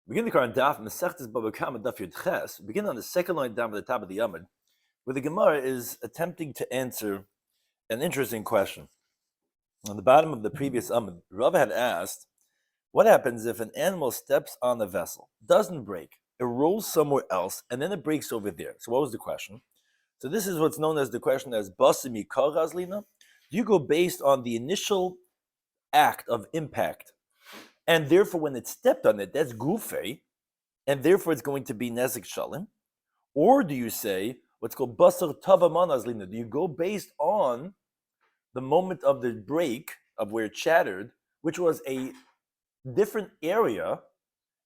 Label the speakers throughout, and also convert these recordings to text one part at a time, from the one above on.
Speaker 1: Begin the current Daf Mesechtes Bava Kama Daf Ches. Begin on the second line down at the top of the Yomid, where the Gemara is attempting to answer an interesting question. On the bottom of the previous Amid, Rav had asked, what happens if an animal steps on a vessel, doesn't break, it rolls somewhere else, and then it breaks over there? So what was the question? So this is what's known as the question as Basimi Karazlina. Do you go based on the initial act of impact, and therefore when it stepped on it, that's Gufei, and therefore it's going to be Nezik Shalim? Or do you say what's called Basar Tava Manazlina? Do you go based on the moment of the break of where it shattered, which was a different area,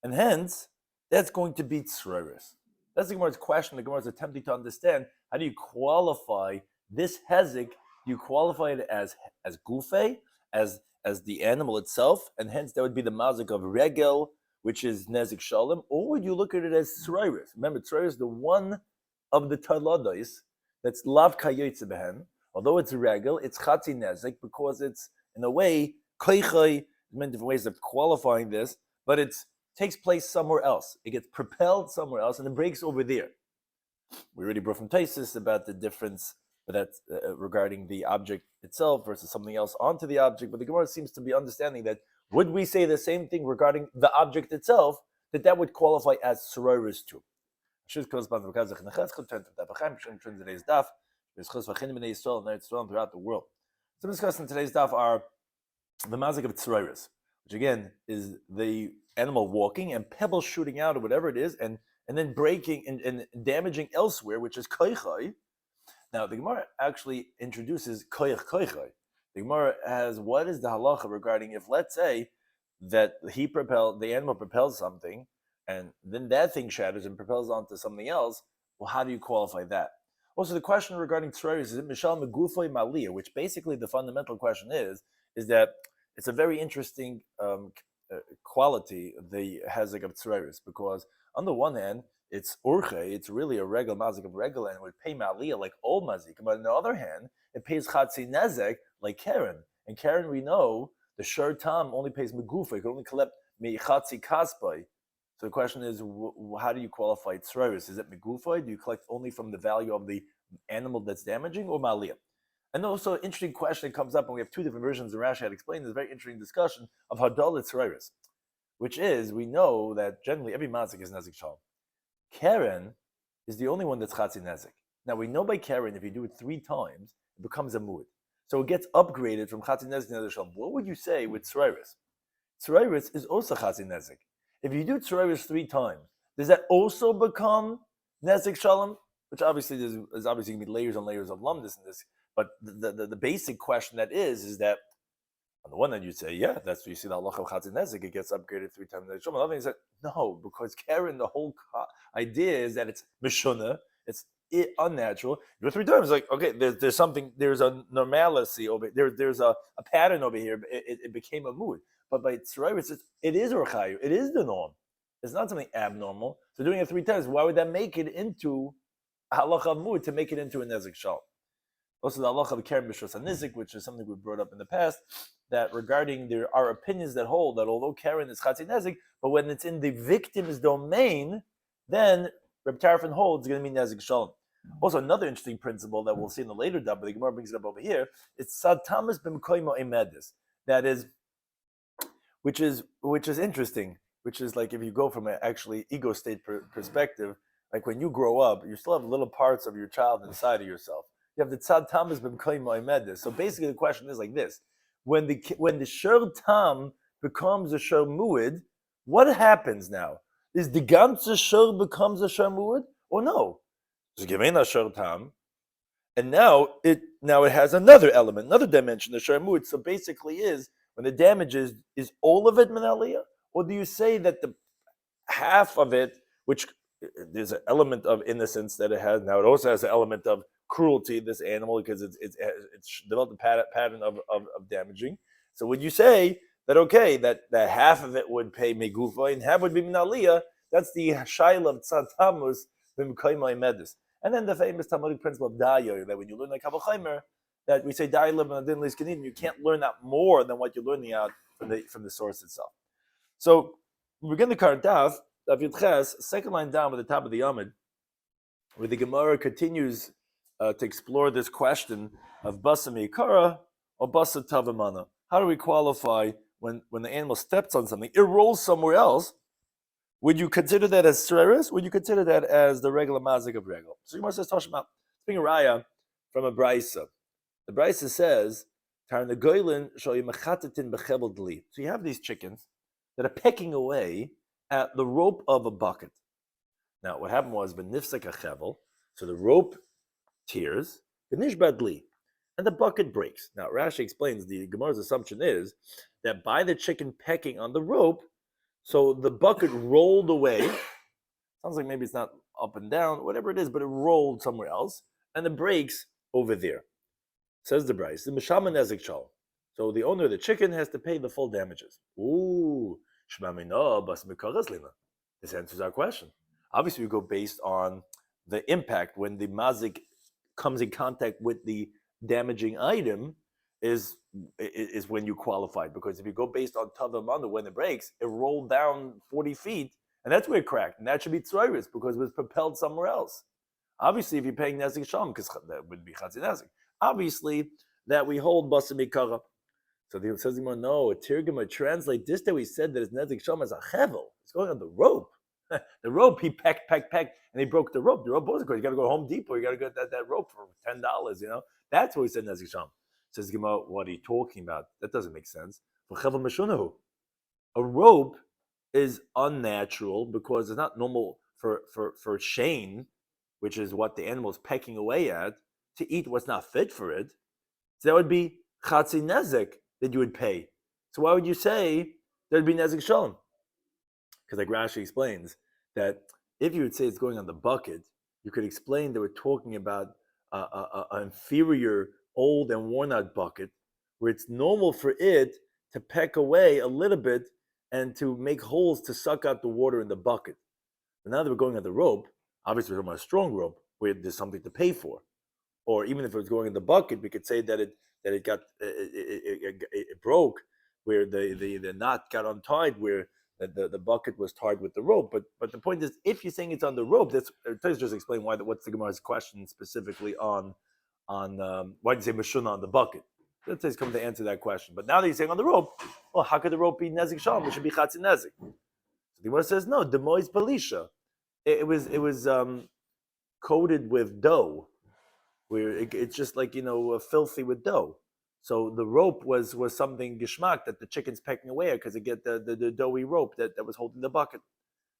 Speaker 1: and hence that's going to be Tzreris? That's the Gemara's question. The Gemara is attempting to understand how do you qualify this Hezek? Do you qualify it as Gufei, as the animal itself, and hence that would be the mazik of Regel, which is Nezik Shalom, or would you look at it as Tzreris? Remember, Tzreris is the one of the Talados that's Lav Kayotze Behen. Although it's Regel, it's Chatzi Nezik because it's, in a way, Koichai, many different ways of qualifying this, but it takes place somewhere else. It gets propelled somewhere else, and it breaks over there. We already brought from Taisus about the difference that's regarding the object itself versus something else onto the object, but the Gemara seems to be understanding that would we say the same thing regarding the object itself, that would qualify as Sororis too. Throughout the world. So discussing today's daf are the mazik of Tzroiris, which again is the animal walking and pebbles shooting out or whatever it is, and then breaking and damaging elsewhere, which is koichai. Now the Gemara actually introduces koich koichai. The Gemara has what is the halacha regarding if, let's say, that the animal propels something, and then that thing shatters and propels onto something else. Well, how do you qualify that? Also, the question regarding Tzroiris is it Mishal Megufay Maliyah, which basically the fundamental question is that it's a very interesting quality, the Hezek of Tzroiris, because on the one hand, it's Urche, it's really a regal mazik of regal, and it would pay Maliyah like all mazik. But on the other hand, it pays Chatzi Nezek like Karen. And Karen, we know, the Shur Tam only pays Megufay, it can only collect Mechatzi Kaspai. So the question is, how do you qualify Tzroiris? Is it Megufay? Do you collect only from the value of the animal that's damaging, or Maliyah? And also, an interesting question that comes up, and we have two different versions, and Rashi had explained this very interesting discussion of Hadal Tzroiris, which is, we know that generally every mazik is Nezik Shalom. Karen is the only one that's Chatzi Nezik. Now, we know by Karen, if you do it 3 times, it becomes a Mu'ud. So it gets upgraded from Chatzi Nezik to Nezik Shalom. What would you say with Tzroiris? Tzroiris is also Chatzi Nezik. If you do Tzroiris 3 times, does that also become Nezik Shalom? Which obviously there's obviously going to be layers and layers of lumdus in this. But the basic question that is that on the one hand you say, yeah, that's what you see the halacha of Chatzi Nezik, it gets upgraded 3 times. On the other hand, you say, no, because Karen, the whole idea is that it's mishuna, it's unnatural. You do 3 times, like, okay, there's something, there's a normalcy over there's a pattern over here. It became a mood. But by Tzroiris, it is Urchayu, it is the norm. It's not something abnormal. So doing it 3 times, why would that make it into a halacha of mood to make it into a Nezik Shalom? Also, the halacha of Karen B'Shos HaNizik, which is something we brought up in the past, that regarding there are opinions that hold that although Karen is Chatzi Nezik, but when it's in the victim's domain, then Reb Tarfon holds it's going to be Nezik Shalom. Also, another interesting principle that we'll see in the later daf, but the Gemara brings it up over here, it's Sad Tamas B'Mkoimo Emedis. That is, which is interesting, which is like if you go from an actually ego state perspective, like when you grow up, you still have little parts of your child inside of yourself. You have the tzad tam is b'mkoimo emedis. So basically, the question is like this: when the shur tam becomes a shur muad, what happens now? Is the ganze shur becomes a shur muad, or no? It's given a shur tam, and now it has another element, another dimension, the shur muad. So basically, is when the damage is all of it minaliyah, or do you say that the half of it, which there's an element of innocence that it has now, it also has an element of cruelty, this animal, because it's developed a pattern of damaging. So would you say that okay, that half of it would pay megufa and half would be minaliyah? That's the shaila of tzad tamus b'mkoimai medis. And then the famous Talmudic principle of dayo, that when you learn the Kabbalah Chaimer, that we say dayo l'bnadin l'izkanim, you can't learn that more than what you're learning out from the source itself. So we begin the current daf. Daf Yud Ches, second line down at the top of the Amud, where the Gemara continues to explore this question of basa meikara or basa tavamana. How do we qualify when the animal steps on something, it rolls somewhere else? Would you consider that as sreris? Would you consider that as the regular mazik of regal? So Gemara says, Tashma, bring a raya from a brisa. The brisa says, Taran the goylin shall yimachatatin bechebel dli. So you have these chickens that are pecking away at the rope of a bucket. Now, what happened was, v'nifsek achevel, so the rope tears, v'nishbad dli, and the bucket breaks. Now, Rashi explains the Gemara's assumption is that by the chicken pecking on the rope, so the bucket rolled away. Sounds like maybe it's not up and down, whatever it is, but it rolled somewhere else, and it breaks over there. Says the Bryce, the Mishama Nezik Shal. So the owner of the chicken has to pay the full damages. Ooh, Shmamina Bas Mikaras Lina. This answers our question. Obviously, we go based on the impact when the mazik comes in contact with the damaging item is when you qualified. Because if you go based on Tavamana, when it breaks, it rolled down 40 feet, and that's where it cracked. And that should be Tzroiris because it was propelled somewhere else. Obviously, if you're paying Nezik Sham, because that would be Chatzi Nezik. Obviously, that we hold Basa Mikara. So the says no, a Tirgama translate this that we said that it's Nezik Sham as a Chevel. It's going on the rope. The rope, he pecked, and he broke the rope. The rope was good. You got to go to Home Depot. You got to get that rope for $10. That's what he said Nezik Sham. Says Gemara, what are you talking about? That doesn't make sense. A rope is unnatural because it's not normal for Shane, which is what the animal is pecking away at, to eat what's not fit for it. So that would be chatzi nezek that you would pay. So why would you say there'd be nezek shalom? Because like Rashi explains, that if you would say it's going on the bucket, you could explain that we're talking about an inferior, old and worn out bucket, where it's normal for it to peck away a little bit and to make holes to suck out the water in the bucket. But now that we're going on the rope, obviously we're talking about a strong rope, where there's something to pay for. Or even if it was going in the bucket, we could say that it broke, where the knot got untied, where the bucket was tied with the rope. But the point is, if you're saying it's on the rope, let's just explain what's the Gemara's question specifically on why do you say Meshuna on the bucket? Let's say it's coming to answer that question. But now that you're saying on the rope, well, how could the rope be Nezik Shalom? It should be Chatzi Nezik. So the Gemara says, no, Demois Balisha. It was coated with dough, where it's just like, filthy with dough. So the rope was something gishmak that the chicken's pecking away at because they get the doughy rope that was holding the bucket.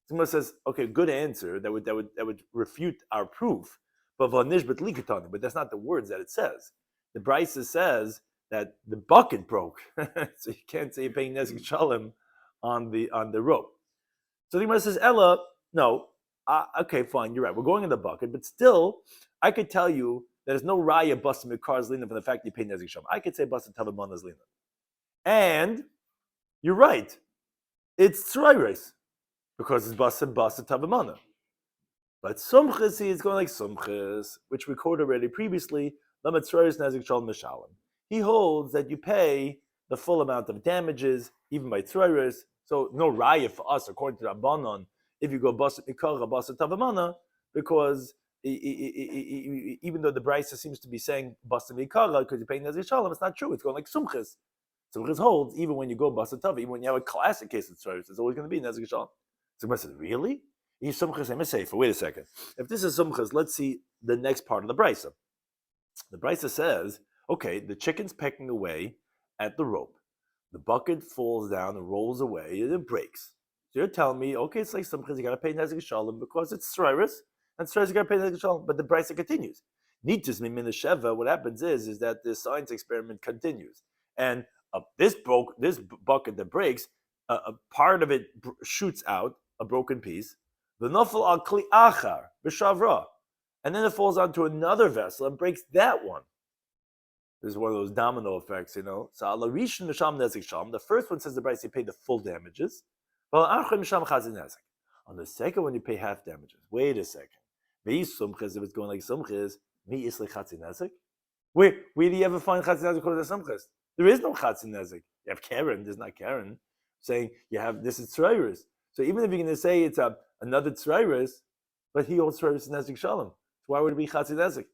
Speaker 1: Someone says, okay, good answer. That would refute our proof. But that's not the words that it says. The Brisa says that the bucket broke, so you can't say you're paying Nezik Shalom on the rope. So the Gemara says, Ella, no, okay, fine, you're right. We're going in the bucket, but still, I could tell you that there's no raya basa mikar's lina from the fact that you pay Nezik Shalom. I could say basa tavamana's lina, and you're right. It's tzrayres because it's basa tavamana. But sumchis is going like sumchis, which we quoted already previously. He holds that you pay the full amount of damages, even by tzrayres. So no raya for us, according to Rabbanon, if you go basa mikara, basa tavamana, because even though the Brisa seems to be saying basa mikara because you're paying Nezik Shalom, it's not true. It's going like sumchis. Sumchis holds even when you go basa tava, even when you have a classic case of tzrayres, it's always going to be Nezik Shalom. So says, really? Wait a second. If this is sumchas, let's see the next part of the brisa. The brisa says, okay, the chicken's pecking away at the rope. The bucket falls down and rolls away, and it breaks. So you're telling me, okay, it's like sumchas, you got to pay Nezik Shalom because it's tzrayres, and tzrayres you got to pay Nezik Shalom. But the brisa continues. Nitus min sheva. What happens is that the science experiment continues, and this bucket that breaks, a part of it shoots out a broken piece. The nafal al kli achar b'shavra, and then it falls onto another vessel and breaks that one. This is one of those domino effects, So ala rishon misham nezik sham. The first one says the Brisa you pay the full damages. On the second one you pay half damages. Wait a second. If it's going like sumchis, where do you ever find chatzi nezik because of sumchis? There is no chatzi nezik. You have Karen. There's not Karen saying you have this is tzrayres. So even if you're going to say it's another tzrairis, but he holds tzrairis in nezik shalom, so why would it be chatzin nezik?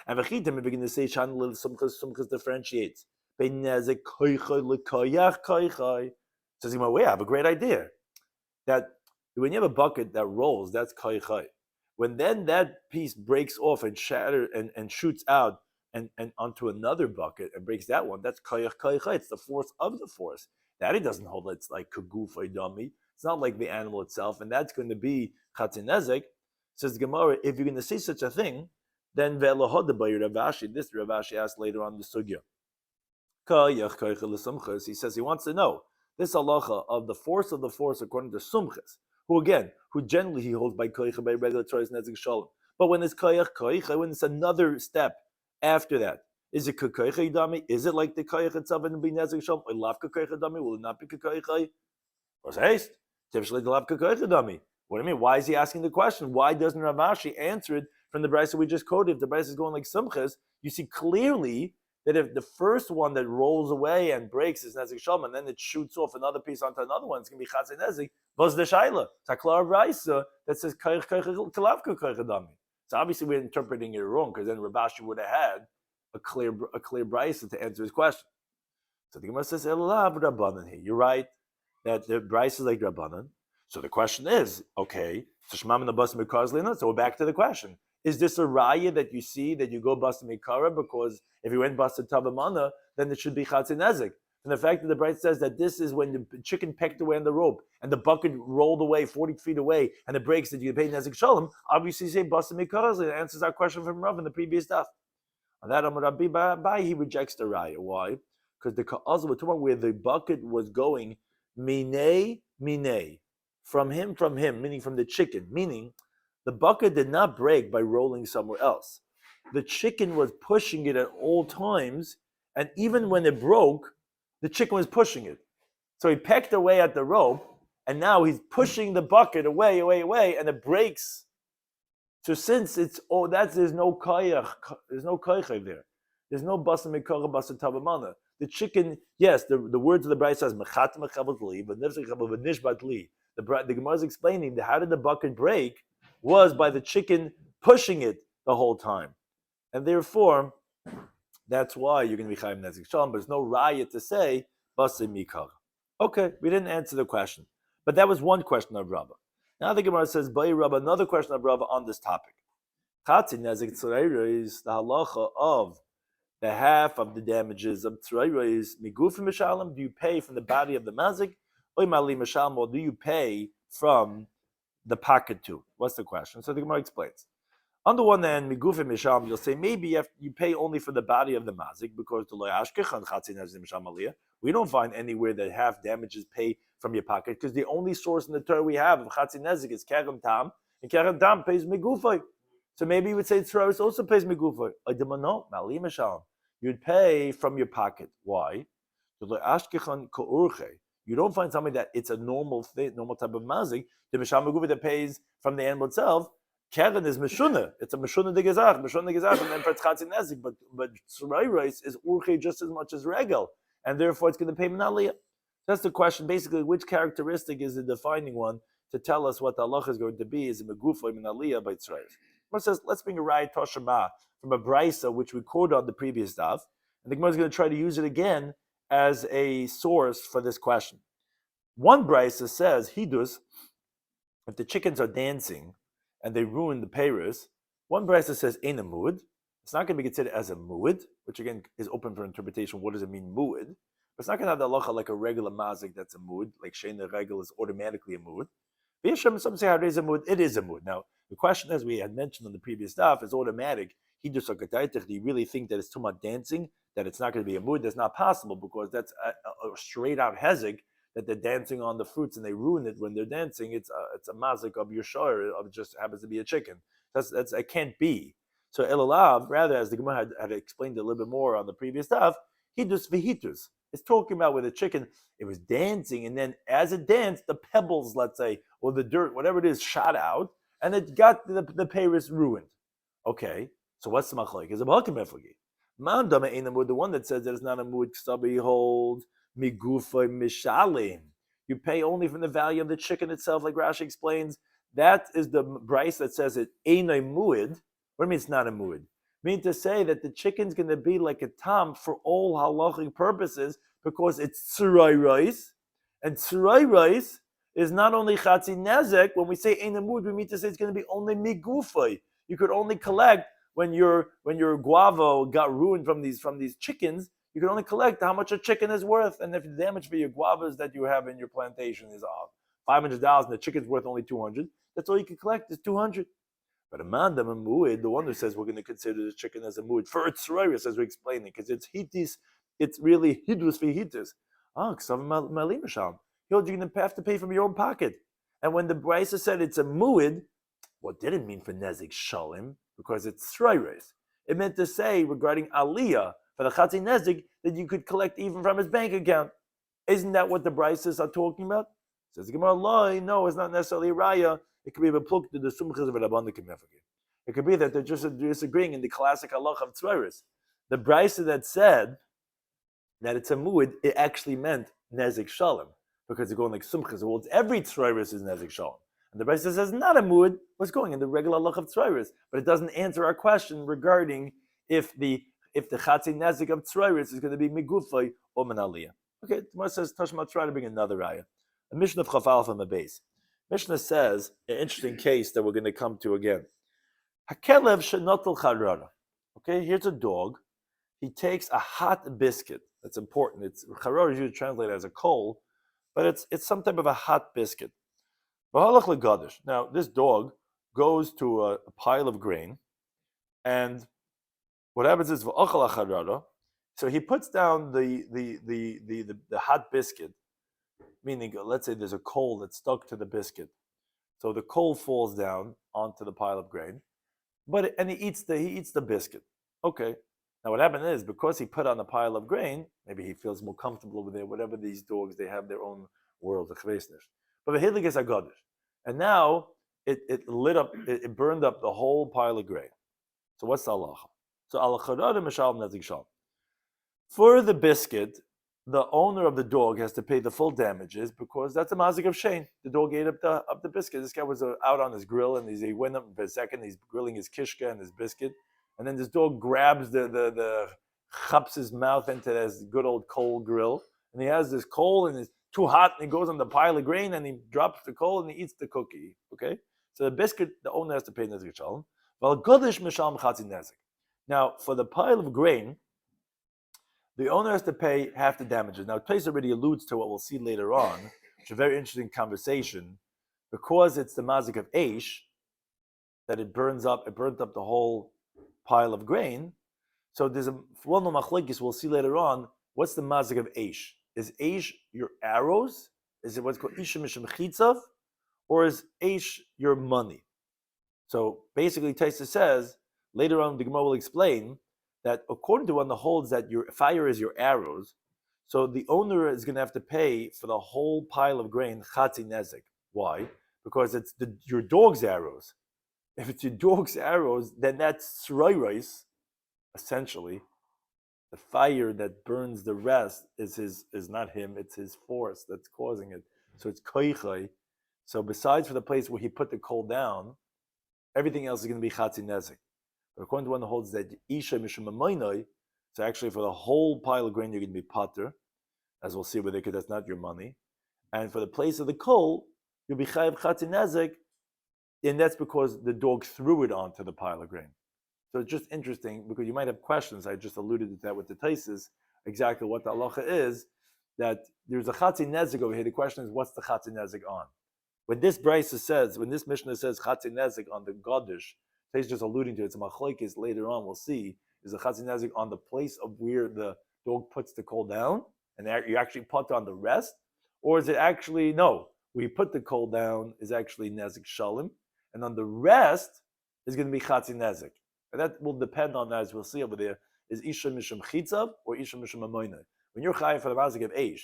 Speaker 1: And v'chitim, if you're going to say shan lil sumchas differentiates. Nezik koichai lekoyach koichai. Says Gemara, wait, I have a great idea. That when you have a bucket that rolls, that's koichai. When then that piece breaks off and shatters and shoots out and onto another bucket and breaks that one, that's koyach koichai. It's the force of the force. That it doesn't hold. It's like kagufay dummy. It's not like the animal itself, and that's going to be chatzin nezik. Says Gemara, if you're going to say such a thing, then ve'elahoda by Rav Ashi. This Rav Ashi asked later on the sugya. He says he wants to know this halacha of the force according to sumchas, who generally he holds by koicha by regular Torah's nezik shalom. But when it's koicha, when it's another step after that, is it koicha dami? Is it like the koicha itself and be nezik shalom? Or lavka koicha dami? Will it not be koicha? What's haste? Typically the lavka koicha dami. What do you mean? Why is he asking the question? Why doesn't Rav Ashi answer it from the brayso we just quoted? If the brayso is going like sumchas, you see clearly that if the first one that rolls away and breaks is nezik shalom, and then it shoots off another piece onto another one, it's going to be chatzin nezik. Vos the shaila? It's a klar brayso that says koich lavka koich dami. So obviously we're interpreting it wrong, because then Rav Ashi would have had a clear brayso to answer his question. So the Gemara says elav rabbanan here. You're right that the brayso is like rabbanan. So the question is, okay, so Shemam and the Bas Mikar Lina. So we're back to the question: is this a raya that you see that you go Bas Mikara, because if you went Bas Tavamana, then it should be Chatzin Nezik? And the fact that the Bright says that this is when the chicken pecked away on the rope and the bucket rolled away 40 feet away and it breaks, that you pay Nezik Shalom, obviously say Bas Mikara Lina answers our question from Rav in the previous stuff. On that Amar Rabbi Bai, he rejects the raya. Why? Because the Ka'azah we're talking about where the bucket was going minei. From him, meaning from the chicken, meaning the bucket did not break by rolling somewhere else. The chicken was pushing it at all times, and even when it broke, the chicken was pushing it. So he pecked away at the rope, and now he's pushing the bucket away, and it breaks. So since it's there's no koyach there. There's no basa mikara basa tavamana. The chicken, yes, the words of the Brayso says mechat mechavot li, but nishbat li. The Gemara is explaining that how did the bucket break was by the chicken pushing it the whole time. And therefore, that's why you're going to be chayim nezik shalom, but there's no raya to say, basa mikar. Okay, we didn't answer the question. But that was one question of Rava. Now the Gemara says, Bai Rava, another question of Rava on this topic. Chatzin nezik tzorayra is the halacha of the half of the damages of tzorayra is migufim mishalim. Do you pay from the body of the mazik? Or do you pay from the pocket too? What's the question? So the Gemara explains. On the one hand, migufim misham, you'll say maybe you pay only for the body of the mazik, because the lo yashkechan chatzin nezim misham aliyah. We don't find anywhere that half damages pay from your pocket, because the only source in the Torah we have of chatzin nezik is kerem tam, and kerem tam pays migufay. So maybe you would say tzraris also pays migufay. No, mali misham. You'd pay from your pocket. Why? The lo yashkechan ko'urche. You don't find something that it's a normal thing, normal type of mazik. The misham meguva that pays from the animal itself. Keren is meshuna. It's a meshuna de gezach, and then for chatzin nezik. But tzrayis is urche just as much as regel, and therefore it's going to pay minaliyah. That's the question. Basically, which characteristic is the defining one to tell us what the halacha is going to be? Is a megufa minaliyah by tzrayis? Gemara says, let's bring a raya toshama from a brayso which we quoted on the previous daf, and the Gemara is going to try to use it again as a source for this question. One brayso says, hidus, if the chickens are dancing and they ruin the peiros, one brayso says, ein a muad. It's not going to be considered as a muad, which again is open for interpretation. What does it mean, muad? But it's not going to have the halacha like a regular mazik that's a muad, like shein the regel is automatically a muad. Some say, how is a muad? It is a muad. Now, the question, as we had mentioned on the previous daf, is automatic. Hidus do you really think that it's too much dancing, that it's not going to be a mood? That's not possible, because that's a straight out hezek that they're dancing on the fruits and they ruin it when they're dancing. It's a mazik of your shiur, of just happens to be a chicken. That's it can't be. So elalav, rather, as the Gemara had explained a little bit more on the previous stuff, hidus vihitus. It's talking about where the chicken, it was dancing, and then as it danced, the pebbles, let's say, or the dirt, whatever it is, shot out, and it got the peiros ruined. Okay, so what's the machlok? Is a b'hakim efagi. The one that says that it's not a mood ksabi holds migufa mishalim. you pay only from the value of the chicken itself, like Rashi explains. That is the Bryce that says it ain't a muid. What do you mean it's not a muid? Mean to say that the chicken's going to be like a tam for all halachic purposes because it's tzurai rice, and tzurai rice is not only chatzi nezek. When we say ein amud, we mean to say it's going to be only migufay. You could only collect when your guava got ruined from these chickens. You can only collect how much a chicken is worth, and if the damage for your guavas that you have in your plantation is $500, and the chicken's worth only $200, that's all you can collect is $200. But a mandam and muid, the one who says we're going to consider the chicken as a muid for its tzroiris, as we're explaining, because it's hitis, it's really hidus for hitis. You're going to have to pay from your own pocket. And when the Brisa said it's a muid, what did it mean for nezik shalim? Because it's tzroiris. It meant to say regarding aliyah for the chatzi nezik that you could collect even from his bank account. Isn't that what the Brisas are talking about? Says the Gemara, no, it's not necessarily a raya. It could be a pluk to the sumchas of Rabban Kemefagir. It could be that they're just disagreeing in the classic halach of tzroiris. The Brisa that said that it's a muid, it actually meant nezik shalom, because they're going like sumchas. Well, it's every tzroiris is nezik shalom. And the Brisa says not a muid, what's going in the regular halach of tzroiris, but it doesn't answer our question regarding if the chatzi nezik of tzroiris is going to be migufay or manaliyah. Okay, Gemara says Tashma, try to bring another raya. A Mishnah of Chafal from the base. Mishnah says an interesting case that we're going to come to again. Hakelev shenotel charara. Okay, here's a dog. He takes a hot biscuit. That's important. It's charara is usually translated as a coal, but it's some type of a hot biscuit. Now this dog goes to a pile of grain, and what happens is v'achal charara. So he puts down the hot biscuit, meaning let's say there's a coal that's stuck to the biscuit. So the coal falls down onto the pile of grain, and he eats the biscuit. Okay. Now what happened is because he put on a pile of grain, maybe he feels more comfortable over there. Whatever these dogs, they have their own world of chveisnish. But the hidlik is agadish, and now it lit up, it burned up the whole pile of grain. So what's the halacha? So al charada mishal nezik shal. For the biscuit, the owner of the dog has to pay the full damages because that's a mazik of shein. The dog ate up the biscuit. This guy was out on his grill and he went up for a second. He's grilling his kishka and his biscuit, and then this dog grabs the chaps his mouth into this good old coal grill, and he has this coal and it's too hot, and he goes on the pile of grain and he drops the coal and he eats the cookie. Okay, so the biscuit, the owner has to pay nezik shalom. Val godish mishal chatzi nezik. Now for the pile of grain, the owner has to pay half the damages. Now, Tais already alludes to what we'll see later on, which is a very interesting conversation, because it's the mazik of Eish, that it burnt up the whole pile of grain. So there's a well-known machlekes we'll see later on. What's the mazik of Eish? Is Eish your arrows? Is it what's called Isha Mishim Chitzav? Or is Eish your money? So basically, Tais says, later on the Gemara will explain that according to one that holds that your fire is your arrows, so the owner is going to have to pay for the whole pile of grain chatzi nezik. Why? Because it's your dog's arrows. If it's your dog's arrows, then that's tzroiris. Essentially, the fire that burns the rest is not him; it's his force that's causing it. So it's koichai. So besides for the place where he put the coal down, everything else is going to be chatzi nezik. But according to one that holds that Isha Mishum Amaynoi, so actually for the whole pile of grain you're going to be pater, as we'll see with it, because that's not your money. And for the place of the coal, you'll be chayav chatzi nezik, and that's because the dog threw it onto the pile of grain. So it's just interesting, because you might have questions. I just alluded to that with the Taisis, exactly what the halacha is, that there's a chatzi nezik over here. The question is, what's the chatzi nezik on? When this Mishnah says chatzi nezik on the Godish, he's just alluding to it. It's a machlokes later on. We'll see is the chatzi nezik on the place of where the dog puts the coal down, and you actually put on the rest, or is it actually no? Where you put the coal down is actually nezik shalim, and on the rest is going to be chatzi nezik. And that will depend on, as we'll see over there, is isha mishum chitzav or isha mishum amoyna. When you're chayav for the mazik of eish,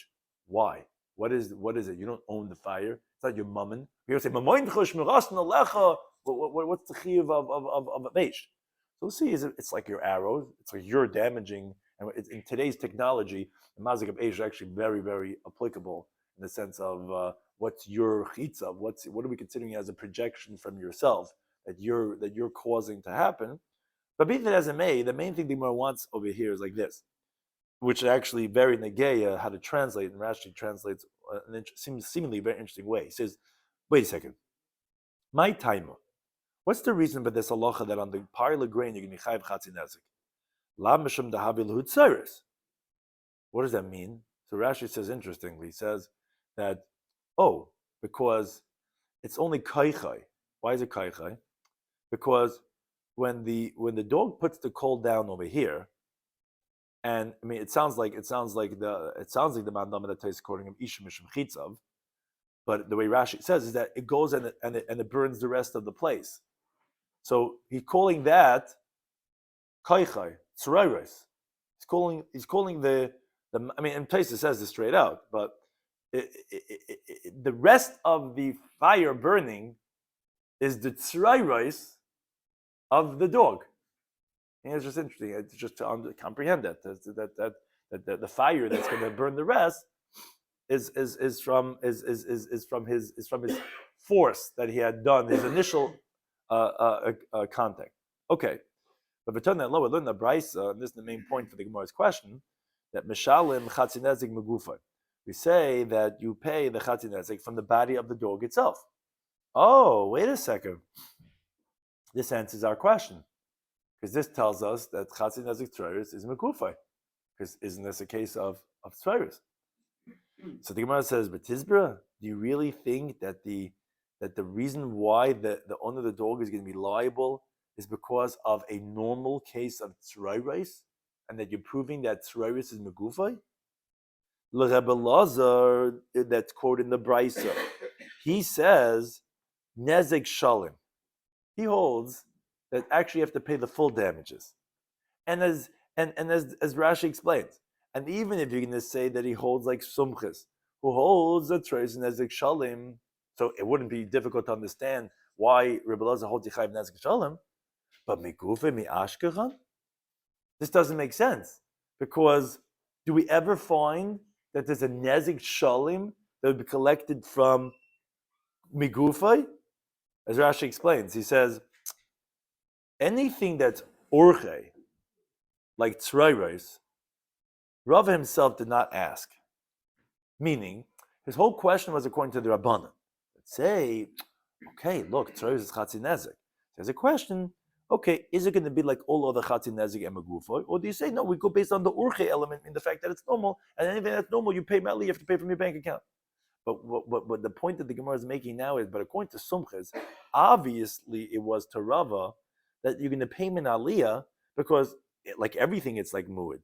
Speaker 1: why? What is it? You don't own the fire. It's not your mammon. You're say mamoin chush mirasna lecha. What's the chiyuv of a meish? So we'll see. It's like your arrows. It's like you're damaging. And in today's technology, the mazik of Asia is actually very, very applicable. in the sense of what's your chitza, what are we considering as a projection from yourself that you're causing to happen. But be that as it may, the main thing the Gemara wants over here is like this, which is actually very negeya how to translate, and Rashi translates seemingly very interesting way. He says, wait a second, my timer. What's the reason for this halacha that on the parla grain you're going to be chayiv chatzin nezik? La mishum dahavi l'hu tzeres. What does that mean? So Rashi says interestingly, he says that because it's only kaichai. Why is it kaichai? Because when the dog puts the coal down over here, and I mean it sounds like the mandam that is quoting him isha mishum chitzav, but the way Rashi says is that it goes and it burns the rest of the place. So he's calling that kaichai tzrayres. He's calling the I mean, in Taisa says this straight out, but the rest of the fire burning is the tzrayres of the dog. And it's just interesting. It's just to comprehend that the fire that's going to burn the rest is from his force that he had done, his initial contact. Okay, but return that lower, learn the brisa, and this is the main point for the Gemara's question, that mishalim chatzinezik megufa. We say that you pay the chatzinezik from the body of the dog itself. Oh, wait a second. This answers our question, because this tells us that chatzinezik tzrayus is megufa. Because isn't this a case of tzrayus? So the Gemara says, but Tizbra, do you really think that the reason why the owner of the dog is going to be liable is because of a normal case of tzrayus, and that you're proving that tzrayus is megufay? L'Rebbe Lazar, that's quoted in the Brisa, he says nezek shalim. He holds that actually you have to pay the full damages, and as Rashi explains, and even if you're going to say that he holds like Sumchis, who holds that tzrayus nezek shalim, so it wouldn't be difficult to understand why Rebbe Lazar holds yichayv nezek shalim, but megufay mi ashkeran. This doesn't make sense, because do we ever find that there's a nezek shalim that would be collected from migufay? As Rashi explains, he says anything that's orche, like tzrayros, Rav himself did not ask. Meaning, his whole question was according to the Rabbanan. Let's say, okay, look, tzrayros is chatzi nezek. There's a question. Okay, is it going to be like all other chatzin nezik and megufoy, or do you say no? We go based on the urche element in the fact that it's normal, and anything that's normal, you pay mali, you have to pay from your bank account. But the point that the Gemara is making now is, but according to Sumchas, obviously it was to Rava that you're going to pay min aliyah because like everything, it's like muad,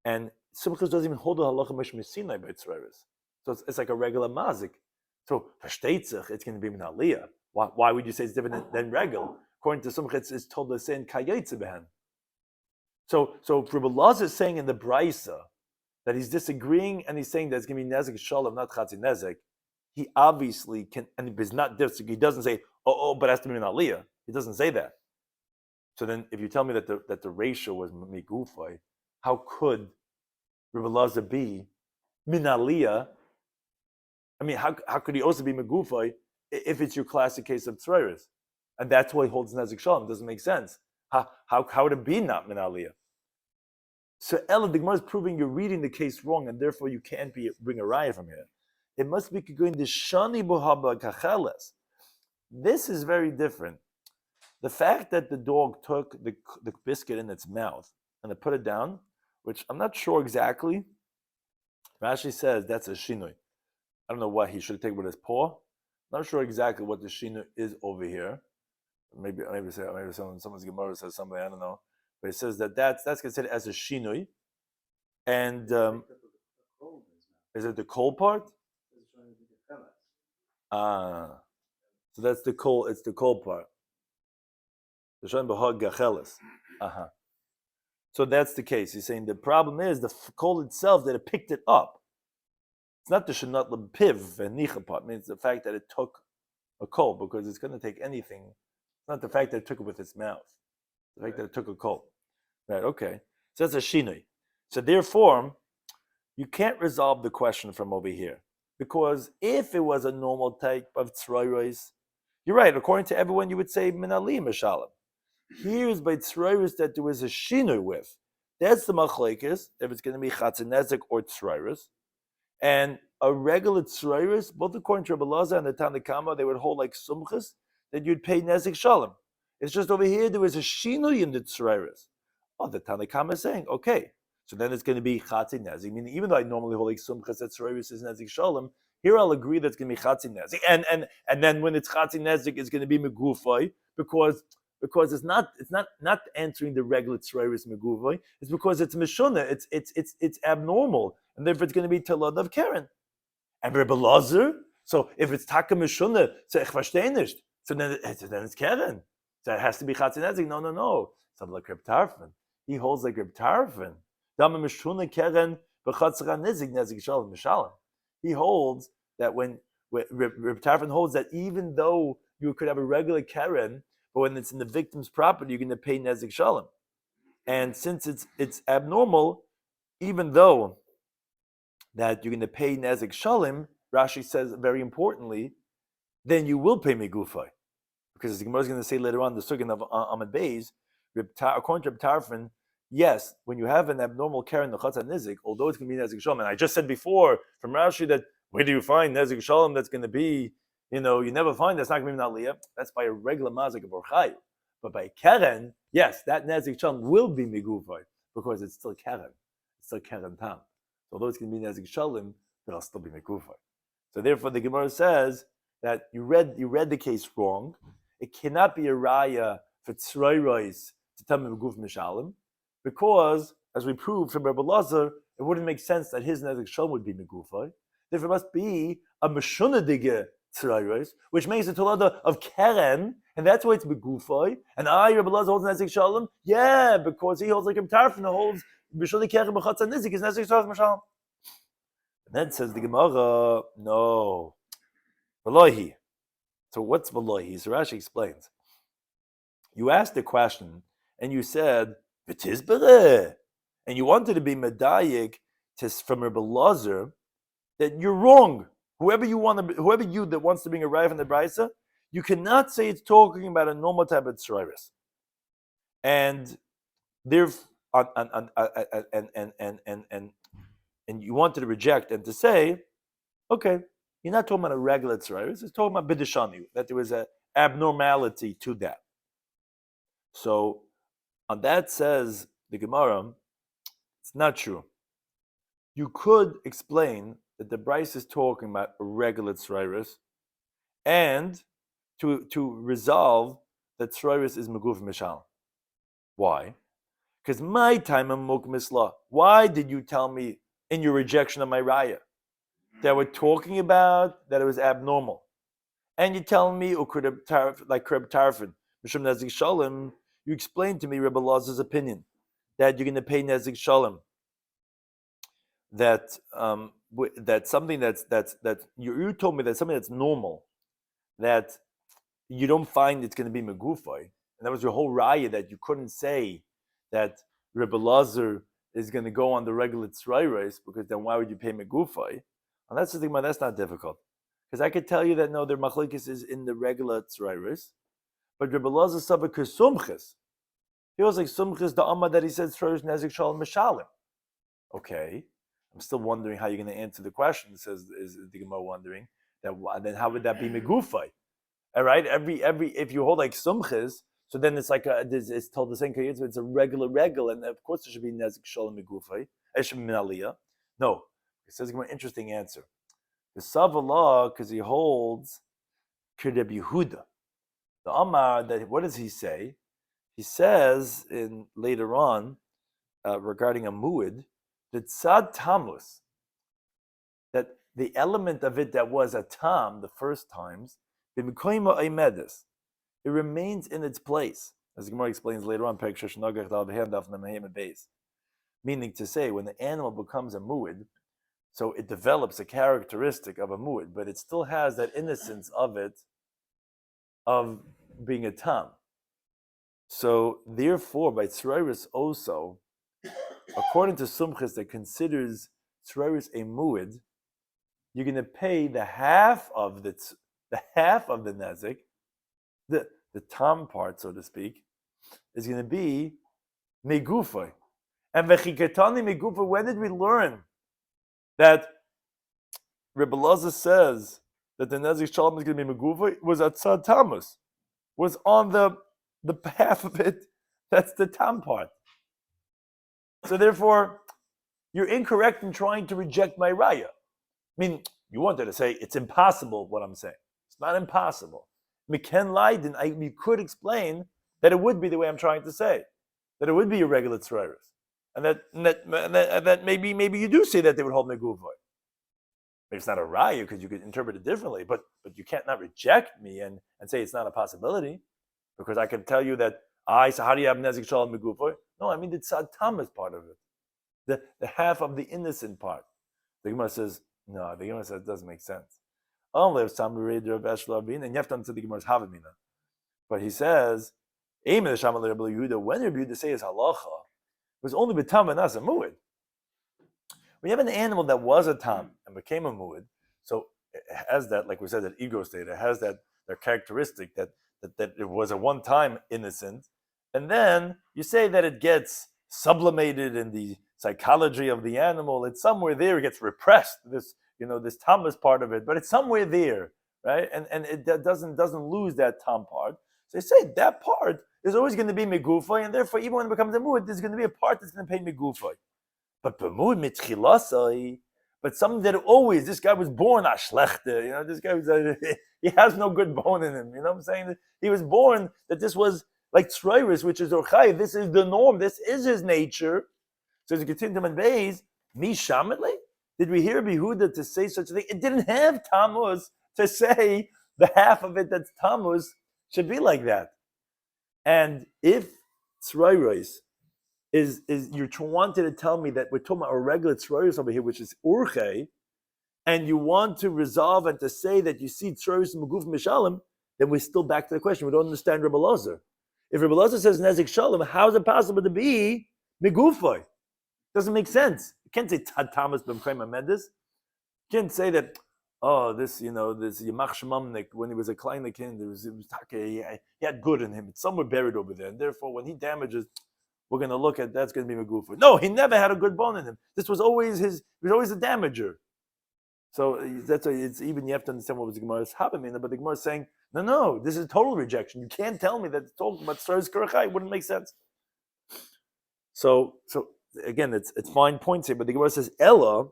Speaker 1: and Sumchas doesn't even hold the halacha mishmei sinai by tzreres, so it's like a regular mazik. So versteht sich, it's going to be min aliyah. Why would you say it's different than regel? According to Sumchitz, it's told the same kayetze behen. So Rabbi Lazar is saying in the Brisa that he's disagreeing and he's saying that it's going to be nezek shalom, not chatzi nezek. He obviously can, and he's not he doesn't say, but it has to be min aliyah. He doesn't say that. So then, if you tell me that the ratio was migufay, how could Rabbi Lazar be min aliyah? I mean, how could he also be migufay if it's your classic case of tzreres? And that's why he holds nezek shalom. It doesn't make sense. How would it be not min aliyah? So Ella, the Gemara is proving you're reading the case wrong, and therefore you can't bring a raya from here. It must be going to shani bohaba kacheles. This is very different. The fact that the dog took the biscuit in its mouth and it put it down, which I'm not sure exactly. Rashi says that's a shinui. I don't know what he should take with his paw. I'm not sure exactly what the shinui is over here. Maybe someone's Gemara says something, I don't know. But it says that's considered as a shinui. And is it the coal part? So that's the coal, it's the coal part. So that's the case. He's saying the problem is the coal itself, that it picked it up. It's not the shenat lepiv and nicha part. I mean, it's the fact that it took a coal, because it's going to take anything. It's not the fact that it took it with its mouth. The fact that it took a coal. Right, okay. So that's a shinui. So therefore, you can't resolve the question from over here. Because if it was a normal type of tzroiros, you're right. According to everyone, you would say minali mashalem. Here's by tzroiros that there was a shinui with. That's the machlekes, if it's going to be chatzinezik or tzroiros. And a regular tzroiros, both according to Rabbi Lazar and the Bava Kama, they would hold like sumchas, that you'd pay nezik shalom. It's just over here, there was a shinui in the tzroiros. Oh, the Bava Kama is saying, okay, so then it's going to be chatzi nezik. Meaning, even though I normally hold like sumchas that tzroiros is nezik shalom, here I'll agree that it's going to be chatzi nezik. And then when it's chatzi nezik, it's going to be megufay, because it's not answering the regular tzroiros meguvay. It's because it's mishuna. It's abnormal, and therefore it's going to be talad of keren. And Rebbe Lazar. So if it's taka mishuna, so ich verstehe nicht. So then it's keren. So it has to be chatzinezik. No. So like Reb Tarfon, he holds like Reb Tarfon. Dama mishuna keren b'chatzara nezik shalom mishalom. He holds that when Reb Tarfon holds that even though you could have a regular keren, but when it's in the victim's property, you're going to pay nezik shalom. And since it's abnormal, even though that you're going to pay nezik shalom, Rashi says very importantly, then you will pay megufay. Because as the Gemara is going to say later on, the Sugin of Ahmed Beis, according to Reb Tarfon, yes, when you have an abnormal keren the chatzah nizik, although it's going to be nezik shalom, and I just said before from Rashi that where do you find nezik shalom that's going to be, you never find that's not going to be aliyah. That's by a regular mazik of orchayu. But by keren, yes, that nezik shalom will be megufay because it's still keren. It's still keren tam. So although it's going to be nezik shalom, it'll still be megufay. So therefore, the Gemara says that you read the case wrong. It cannot be a raya for tzroiros to tell me meguf mishalim, because as we proved from Rabbi Lazar, it wouldn't make sense that his nezik shalom would be megufay. Therefore, it must be a meshunadige tzroiros, which makes it tolada of keren, and that's why it's megufay. And Rabbi Lazar holds nezik shalom, yeah, because he holds like Reb Tarfon holds meshunadige keren b'chatzah nizik is nezik shalom mishalim. And then says the Gemara, no, Velohi. So what's Velohi? So Rashi explains. You asked a question and you said, V'tizbere, and you wanted to be medayik from Rabbi Lazar that you're wrong. Whoever you that wants to bring a raya from the brisa, you cannot say it's talking about a normal type of tzroiros. And and you wanted to reject and to say, okay, you're not talking about a regular tzroiros, it's talking about bidishani, that there was an abnormality to that. So on that says the Gemara, it's not true. You could explain that the Bryce is talking about a regular tzroiros, and to resolve that tzroiros is meguf mishal. Why? Because my time am muk misla. Why did you tell me in your rejection of my raya that we're talking about that it was abnormal? And you tell me, like Reb Tarfon, Mishum Nezik Shalom, you explained to me Rebbe Lazar's opinion that you're going to pay Nezik Shalom. That something that you told me that something that's normal, that you don't find it's going to be megufay, and that was your whole raya that you couldn't say that Rebbe Lazar is going to go on the regular tzroiros, because then why would you pay megufay? And that's the thing, that's not difficult, because I could tell you that no, their machlekes is in the regular tzroiros, but Rebbe Lazar suffered sumchis. He was like sumchis the amma that he said tzroiros nezik shalom mishalim. Okay. I'm still wondering how you're going to answer the question. Says is the Gemara wondering that then how would that be megufay? All right, every if you hold like sumchis, so then it's like it's told the same case. It's a regular, and of course it should be nezik shalom megufay. It should be minaliyah. No, it says an interesting answer. The Savala, because he holds Kireb Yehuda. The Amar, that what does he say? He says in later on regarding a muad, that tzad tamus, that the element of it that was a tam the first times, it remains in its place, as the Gemara explains later on. Meaning to say, when the animal becomes a muad, so it develops a characteristic of a muad, but it still has that innocence of it, of being a tam. So therefore, by tzroiros also, according to Sumchis that considers tzroiros a muad, you're going to pay the half of the nezik, the tam part, so to speak, is going to be megufay. And vechikatani megufay. When did we learn that Rebbe Elazar says that the nezik shalom is going to be megufay? Was at Tzad Tammuz, was on the half of it. That's the tam part. So therefore, you're incorrect in trying to reject my raya. I mean, you wanted to say it's impossible what I'm saying. It's not impossible. Miken Leiden, we could explain that it would be the way I'm trying to say, that it would be a regular tzrayros, and that maybe you do say that they would hold meguvoy. Maybe it's not a raya because you could interpret it differently, but you can't not reject me and say it's not a possibility, because I can tell you that so how do you have nezik shalom meguvoy? No, I mean the tzad tam is part of it, the half of the innocent part. The Gemara says no. The Gemara says it doesn't make sense. Only if some read Rabbi Shloimy, and you have to understand the Gemara's havamina. But he says, when Rabbi Yehuda says halacha, it was only b'tam and as a mu'id. When you have an animal that was a tam and became a mu'id, so it has that, like we said, that ego state. It has that characteristic that it was a one-time innocent, and then you say that it gets sublimated in the psychology of the animal. It's somewhere there. It gets repressed. This tam is part of it, but it's somewhere there, right? And it doesn't lose that tam part. So they say that part is always going to be megufay, and therefore, even when it becomes a mu'id, there's going to be a part that's going to pay megufay. But b'mu'id mitchilasai, but something that always, this guy was born ashlechte, this guy was he has no good bone in him. You know what I'm saying? He was born that this was like tzrayris, which is orchai. This is the norm. This is his nature. So as you continue to Beis, mi shamitli. Did we hear Yehuda to say such a thing? It didn't have Tammuz to say the half of it that's Tammuz should be like that. And if tzrayros is you wanted to tell me that we're talking about a regular tzrayros over here, which is urche, and you want to resolve and to say that you see tzrayros meguf mishalim, then we're still back to the question. We don't understand Rebbe Elazar. If Rebbe Elazar says nezik shalom, how is it possible to be megufay? Doesn't make sense. You can't say Tad Thomas b'mkayim Mendes. You can't say that. This Yamach Shemamnik, when he was a kleiner kind, he had good in him. It's somewhere buried over there, and therefore, when he damages, we're going to look at that's going to be Megufa. No, he never had a good bone in him. This was always he was always a damager. So that's why it's even you have to understand what was the Gemara's Habamina, but the Gemara is saying, no, this is total rejection. You can't tell me that it's talking about Saras Kerachai. It wouldn't make sense. So again, it's fine points here, but the Gemara says, Ella,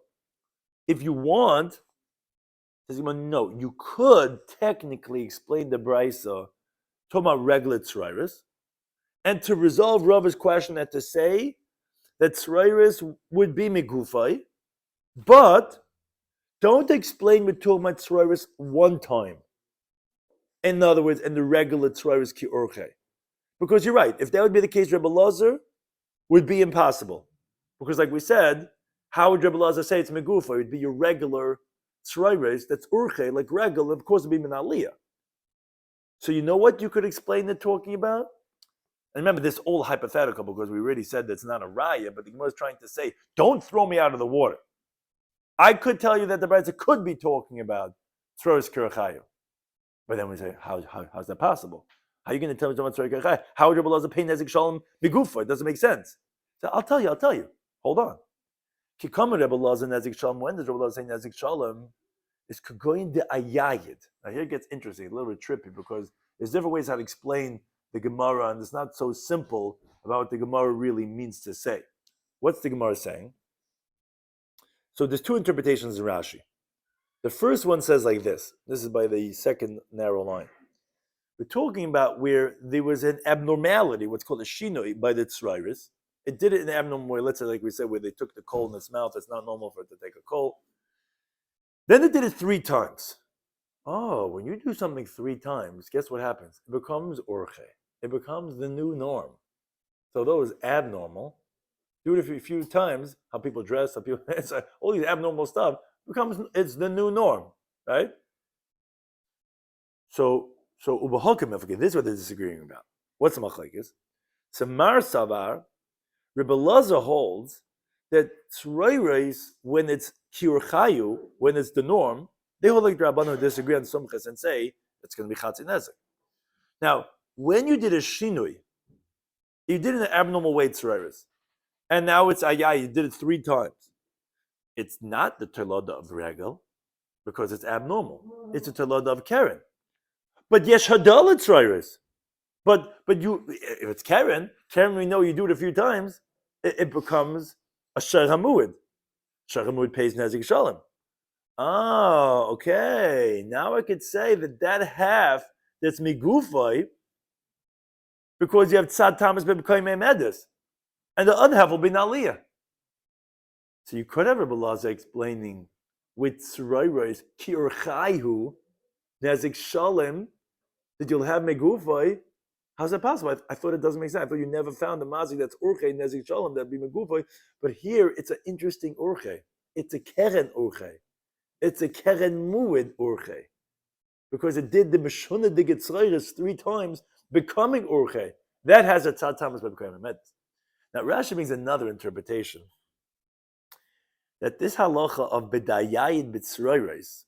Speaker 1: if you want, says no, you could technically explain the Brisa talking about regular tzrayros, and to resolve Rava's question and to say that tzrayros would be megufay, but don't explain with talking about tzrayros one time. In other words, in the regular tzrayros ki orche. Because you're right, if that would be the case, Rebbe Elazar would be impossible. Because like we said, how would Rebbe Elazar say it's megufay? It would be your regular tzrayros that's urche, like regular, of course, it would be min aliyah. So you know what you could explain it talking about? And remember, this is all hypothetical because we already said that's not a raya, but the Gemara is trying to say, don't throw me out of the water. I could tell you that the Brisa could be talking about tzrois kirachayu. But then we say, how's that possible? How are you going to tell me about tzrois kirachayu? How would Rebbe Elazar pay nezik shalom migufa? It doesn't make sense. So I'll tell you. Hold on. Kikama Rebbe Elazar nezik shalom. When does Rebbe Elazar say nezik shalom? It's kagoyin de ayayid. Now here it gets interesting, a little bit trippy, because there's different ways how to explain the Gemara, and it's not so simple about what the Gemara really means to say. What's the Gemara saying? So there's two interpretations in Rashi. The first one says like this. This is by the second narrow line. We're talking about where there was an abnormality, what's called a shinoi, by the tzrayros. It did it in an abnormal way. Let's say, like we said, where they took the coal in its mouth. It's not normal for it to take a coal. Then it did it 3 times. Oh, when you do something 3 times, guess what happens? It becomes orche. It becomes the new norm. So though it's abnormal, do it a few times, how people dress, all these abnormal stuff, it's the new norm, right? So ubahokim, this is what they're disagreeing about. What's the machlekes? Samar Savar, Rebbe Elazar holds that tzroiros, when it's kiur chayu, when it's the norm, they hold like the Rabbanan who disagree on sumchas and say it's going to be chatzin nezek. Now, when you did a shinui, you did it in an abnormal way tzroiros, and now it's ayah, you did it 3 times. It's not the teloda of regel because it's abnormal. It's a teloda of keren. But yesh hadal tzroiros. But you, if it's keren we know you do it a few times, it becomes a shar hamuid. Shar hamuid pays nezik shalom. Oh, okay. Now I could say that half that's migufay because you have tzad tamas b'b'koyim medus, and the other half will be naliyah. So you could have Rabbi Laza explaining with tzroiros kiur chayhu nezik shalom that you'll have megufay. How's that possible? I thought it doesn't make sense. I thought you never found a mazik that's urche nezik shalom that'd be megufay. But here it's an interesting urche. It's a keren urche. It's a keren muid urche, because it did the meshuna de getzreiris 3 times, becoming urche. That has a tzad tamas b'b'koyim medus. Now Rashi brings another interpretation that this halacha of bedayayid b'tzreiris,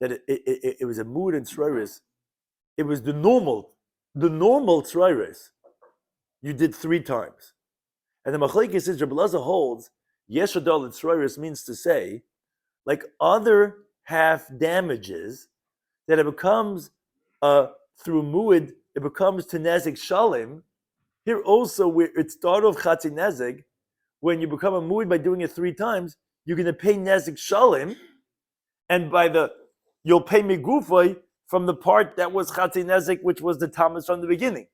Speaker 1: that it was a mood in tzreiris, it was the normal tzreiris. You did 3 times, and the machlekes is Rabbi Laza holds yesh hadal tzreiris means to say, like other half damages, that it becomes through muid, it becomes to nezik shalim. Here also, where it started off chatzin nezik, when you become a muid by doing it 3 times, you're going to pay nezik shalim, and you'll pay migufay from the part that was chatzin nezik, which was the tamas from the beginning.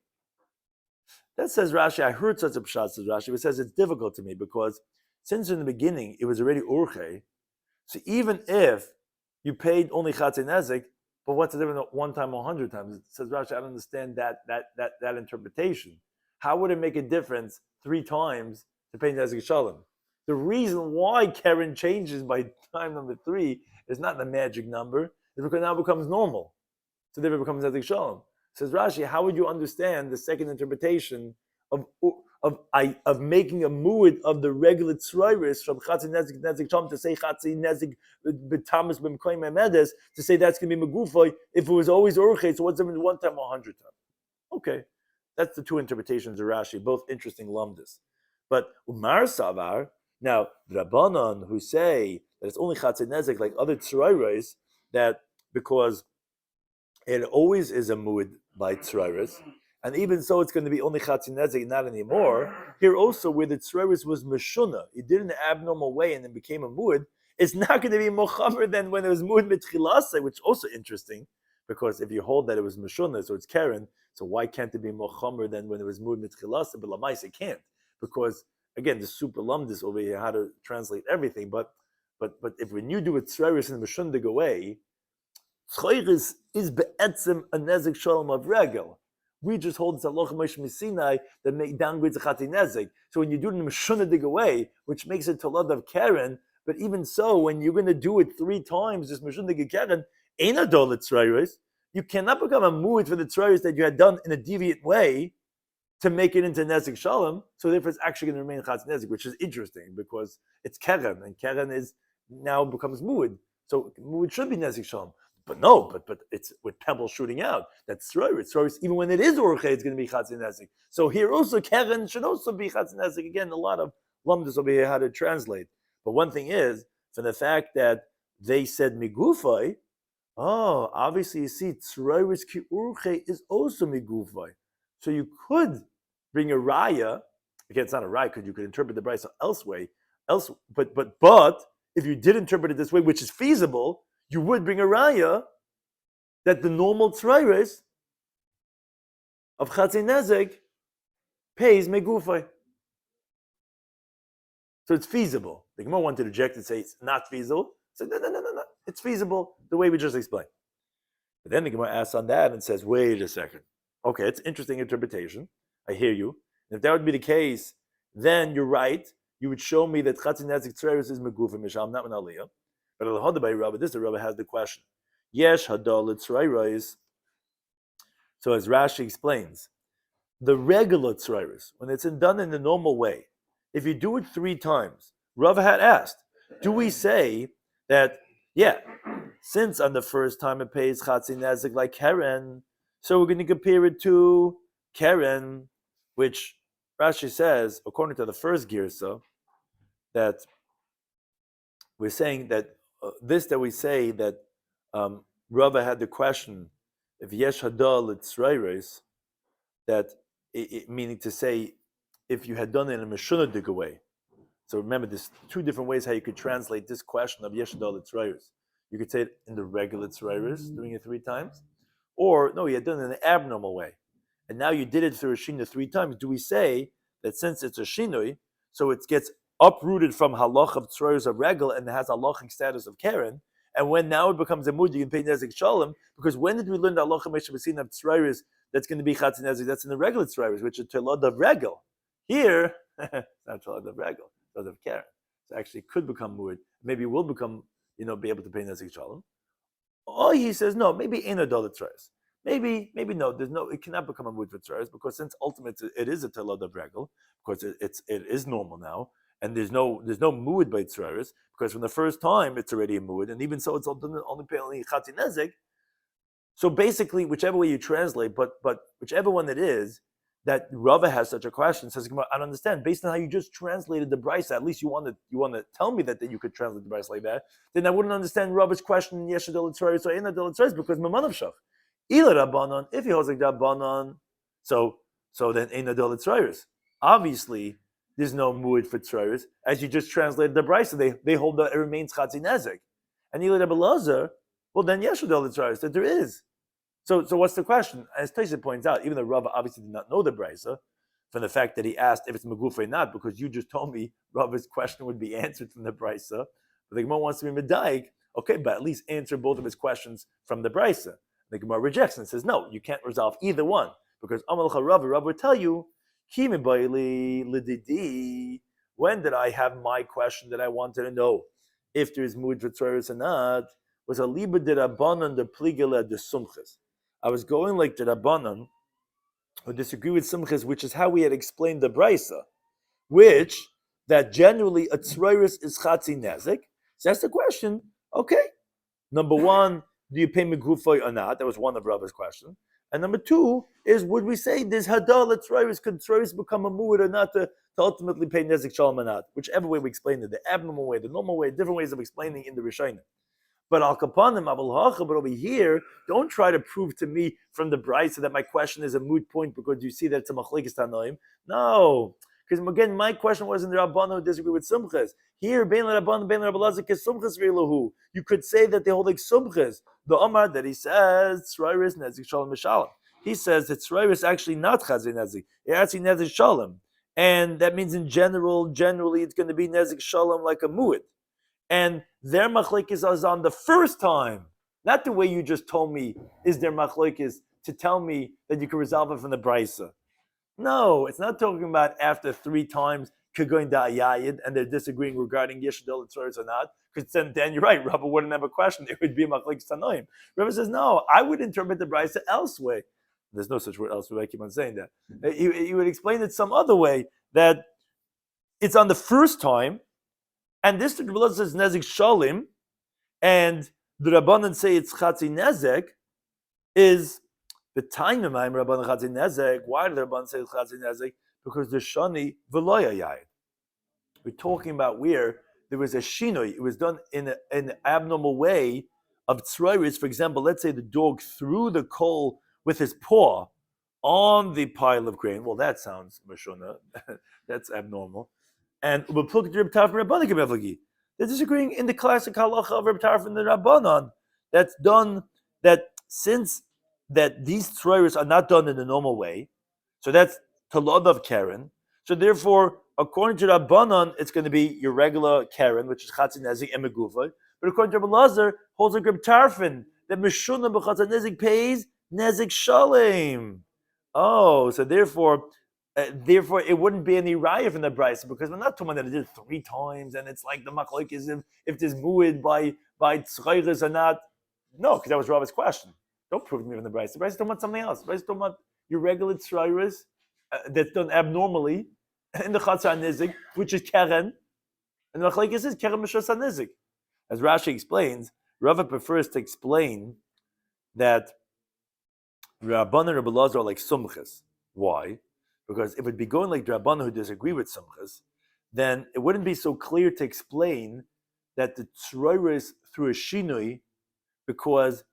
Speaker 1: That says Rashi. I heard such a pshat, says Rashi, but says it's difficult to me because since in the beginning it was already urche. So even if you paid only chatzin nezik, but what's the difference 1 time or 100 times? It says Rashi, I don't understand that interpretation. How would it make a difference 3 times to pay nezik shalom? The reason why keren changes by time number 3 is not the magic number, it's because now it becomes normal. So therefore it becomes nezik shalom. Says Rashi, how would you understand the second interpretation of making a muid of the regular tzroiris from chatzin nezik shalom to say chatzin nezik b'tamas b'mkoyim medus, to say that's going to be megufay if it was always urche? So what's the difference 1 time or 100 times? Okay, that's the 2 interpretations of Rashi, both interesting lumdis. But Umar Savar, now the Rabbanon who say that it's only chatzin nezik like other tzroiris, that because it always is a muid by tzroiris, and even so it's going to be only chatzin nezik, not anymore. Here also, where the tzroiris was meshuna, it did in an abnormal way and then became a muid, it's not going to be mochamer than when it was muid mitchilase, which is also interesting, because if you hold that it was meshuna, so it's keren, so why can't it be mochamer than when it was muid mitchilase? But lamais it can't, because again, the super lumdis over here, how to translate everything, but if when you do a tzroiris in the meshundig away, tzroiris is be'etzim a nezik shalom of regel. We just hold this halacha Moshe Sinai that downgrades a chatzin nezik. So when you do it in the meshundig away, which makes it tolad of keren, but even so, when you're going to do it 3 times, this meshundig keren ain't a dol tzroiris. You cannot become a muid for the tzroiris that you had done in a deviant way to make it into nezik shalom. So therefore, it's actually going to remain chatzin nezik, which is interesting because it's keren, and keren is now becomes muid. So muid should be nezik shalom. But no, but it's with pebbles shooting out. That's tzroiris. Even when it is urche, it's going to be chatzin nezik. So here also, keren should also be chatzin nezik. Again, a lot of lumdus over here how to translate. But one thing is, for the fact that they said migufay, obviously you see, tzroiris ki urche is also migufay. So you could bring a raya. Again, it's not a raya because you could interpret the brayso elsewhere. But if you did interpret it this way, which is feasible, you would bring a raya that the normal tzroiris of chatzin nezik pays megufay. So it's feasible. The Gemara wanted to reject and say it's not feasible. So no. It's feasible the way we just explained. But then the Gemara asks on that and says, wait a second. Okay, it's interesting interpretation. I hear you. And if that would be the case, then you're right. You would show me that chatzin nezik tzroiris is megufay misham, not an aliyah. But the Rabbi has the question. Yesh hadal tzroiris. So as Rashi explains, the regular tzroiris, when it's done in the normal way, if you do it 3 times, Rava had asked, do we say that, since on the first time it pays Chatzi Nezik like Keren, so we're going to compare it to Keren, which Rashi says, according to the first Girsa, that we're saying that that we say that Rava had the question, if Yesh Hadal Tzreiris, that meaning to say, if you had done it in a Meshunadig way. So remember, there's two different ways how you could translate this question of Yesh Hadal Tzreiris. You could say it in the regular Tzreiris, doing it 3 times, or no, you had done it in an abnormal way. And now you did it through a Shinui 3 times. Do we say that since it's a Shinui, so it gets uprooted from halach of tzroiros of regel and has halachic status of keren, and when now it becomes a mud, you can pay nezik shalom, because when did we learn the halacha meshabasin of tzroiros that's going to be chatzin nezik? That's in the regular tzroiros, which is telod of regel. Here, not telod of regel, telod of keren. So actually, it could become mud. Maybe it will become, be able to pay nezik shalom. Or he says no, maybe in a dollar tzroiros. Maybe no. It cannot become a mud for tzroiros because since ultimately it is a telod of regel, because it is normal now. And there's no muad by tzraris, because from the first time it's already a muad, and even so it's only paying chatzin nezik. So basically, whichever way you translate, but whichever one it is, that Rava has such a question, says, I don't understand. Based on how you just translated the brisa, at least you want to tell me that you could translate the brisa like that. Then I wouldn't understand Rava's question yeshadol tzraris or inadol tzraris because mamanav shach. Ila rabbanon, if he holds like rabbanon, so then inadol tzraris. Obviously, there's no muad for tzroiros, as you just translated the brisa. They hold that it remains chatzin nezik. And Eli Rebbe Lazar, well then yeshudel the tzroiros, that there is. So what's the question? As Tosha points out, even though Rava obviously did not know the brisa, from the fact that he asked if it's meguf or not, because you just told me Rava's question would be answered from the brisa. But the Gemara wants to be medaik, okay, but at least answer both of his questions from the brisa. The Gemara rejects and says, no, you can't resolve either one, because Amalcha Rava would tell you, when did I have my question that I wanted to know if there is mood for tzroiros or not? Was a liba de rabbanon de pligela de sumchas. I was going like the rabbanon who disagree with sumchas, which is how we had explained the brisa, which that generally a tzroiros is chatzi nezik. So that's the question. Okay, number one, do you pay megufay or not? That was one of Rava's questions. And number two is, would we say this hadal tzroiros, could tzroiros become a muad or not to ultimately pay nezik shalom or not? Whichever way we explain it, the abnormal way, the normal way, different ways of explaining in the Rishonim. But al kapanim abul hacha. But over here, don't try to prove to me from the brisa that my question is a moot point because you see that it's a machlekes tanoim. No, because again, my question wasn't the Rabbanon who disagree with sumchas. Here, bein l'Rabbanon, bein l'Rabbi Lazar, kes sumchas v'elahu. You could say that they hold like sumchas. The Omar that he says tzroiros nezik shalom mishalom. He says that tzroiros actually not chazir nezik. It's actually nezik shalom, and that means in generally it's going to be nezik shalom like a muad. And their machlekes is on the first time, not the way you just told me is their machlekes to tell me that you can resolve it from the brisa. No, it's not talking about after 3 times Kagoin Da'ayayid and they're disagreeing regarding Yeshadol Tzroiros or not, because then you're right, Rabbi wouldn't have a question. It would be Machlekes Tanoim. Rabbi says, no, I would interpret the brisa elsewhere. There's no such word elsewhere, I keep on saying that. He would explain it some other way, that it's on the first time, and this Rabbi says Nezik Shalim, and the Rabbanan say it's Chatzi Nezek, is the time of my Rabbanan Chatzi Nezek. Why did the Rabbanan say it's Chatzi Nezek? Because the Shani V'loya Yayid. We're talking about where there was a shinoi. It was done in an abnormal way of tzroiros. For example, let's say the dog threw the coal with his paw on the pile of grain. Well, that sounds mashona. That's abnormal. And they're disagreeing in the classic halacha of Reb Tarf and the Rabbanon. That's done, that since that these tzroiros are not done in the normal way, so that's talod of Karen. So therefore, according to Rabbanon, it's going to be your regular Karen, which is Chatzin Nezik and Megufay. But according to Rabbi Lazar, holds like Reb Tarfin, that Meshuna b'Chatzin Nezik pays Nezik Shalem. Oh, so therefore it wouldn't be any raya from the brisa, because we're not talking that it did 3 times, and it's like the machlok is if there's muid by tzroiros or not. No, because that was Rabbi's question. Don't prove to me from the brisa. The brisa is talking about something else. The brisa is talking about your regular tzroiros that's done abnormally in the chatzar nizik, which is keren, And the machlekes is keren b'shus hanizik. As Rashi explains, Rava prefers to explain that Rabbanan and Rabbi Elazar are like sumchas. Why? Because if it would be going like Rabbanan who disagree with sumchas, then it wouldn't be so clear to explain that the tzroiris through a shinui, because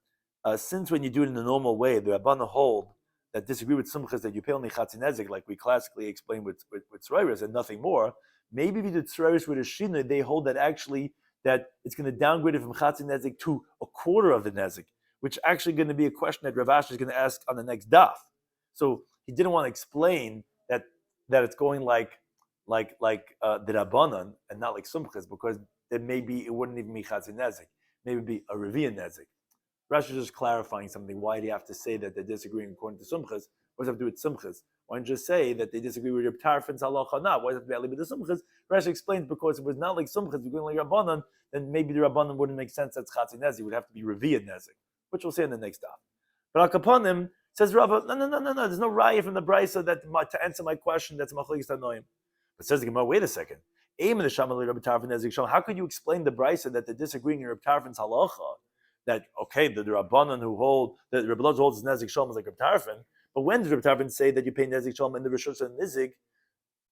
Speaker 1: since when you do it in the normal way, the Rabbanan hold that disagree with sumchas that you pay only chatzinezik, like we classically explain with tzroiris and nothing more. Maybe if you do tzroiris with a shinui, they hold that actually that it's going to downgrade it from chatzinezik to a quarter of the nezik, which actually going to be a question that Rav Ashi is going to ask on the next daf. So he didn't want to explain that it's going like the Rabbanan and not like sumchas, because then maybe it wouldn't even be chatzinezik. Maybe it'd be a revia nezik. Rashi is just clarifying something. Why do you have to say that they're disagreeing according to sumchas? What does it have to do with sumchas? Why don't you just say that they disagree with Reb Tarfon's halacha or not? Why does it have to be with the sumchas? Rashi explains because if it was not like sumchas, we're going like Rabbanan, then maybe the Rabbanan wouldn't make sense. That's chatzinezik. It would have to be revia nezik, which we'll see in the next daf. But Akapanim says Rava, no. There's no raya from the brisa that to answer my question. That's machlekes tanoim. But says the Gemara, wait a second. How could you explain the brisa that they're disagreeing in Reb Tarfon's halacha? That okay, the Rabbanan who hold that Reb Elazar holds nezik shalom is like Reb Tarfon, but when did Reb Tarfon say that you pay nezik shalom in the Rishus and Nizik?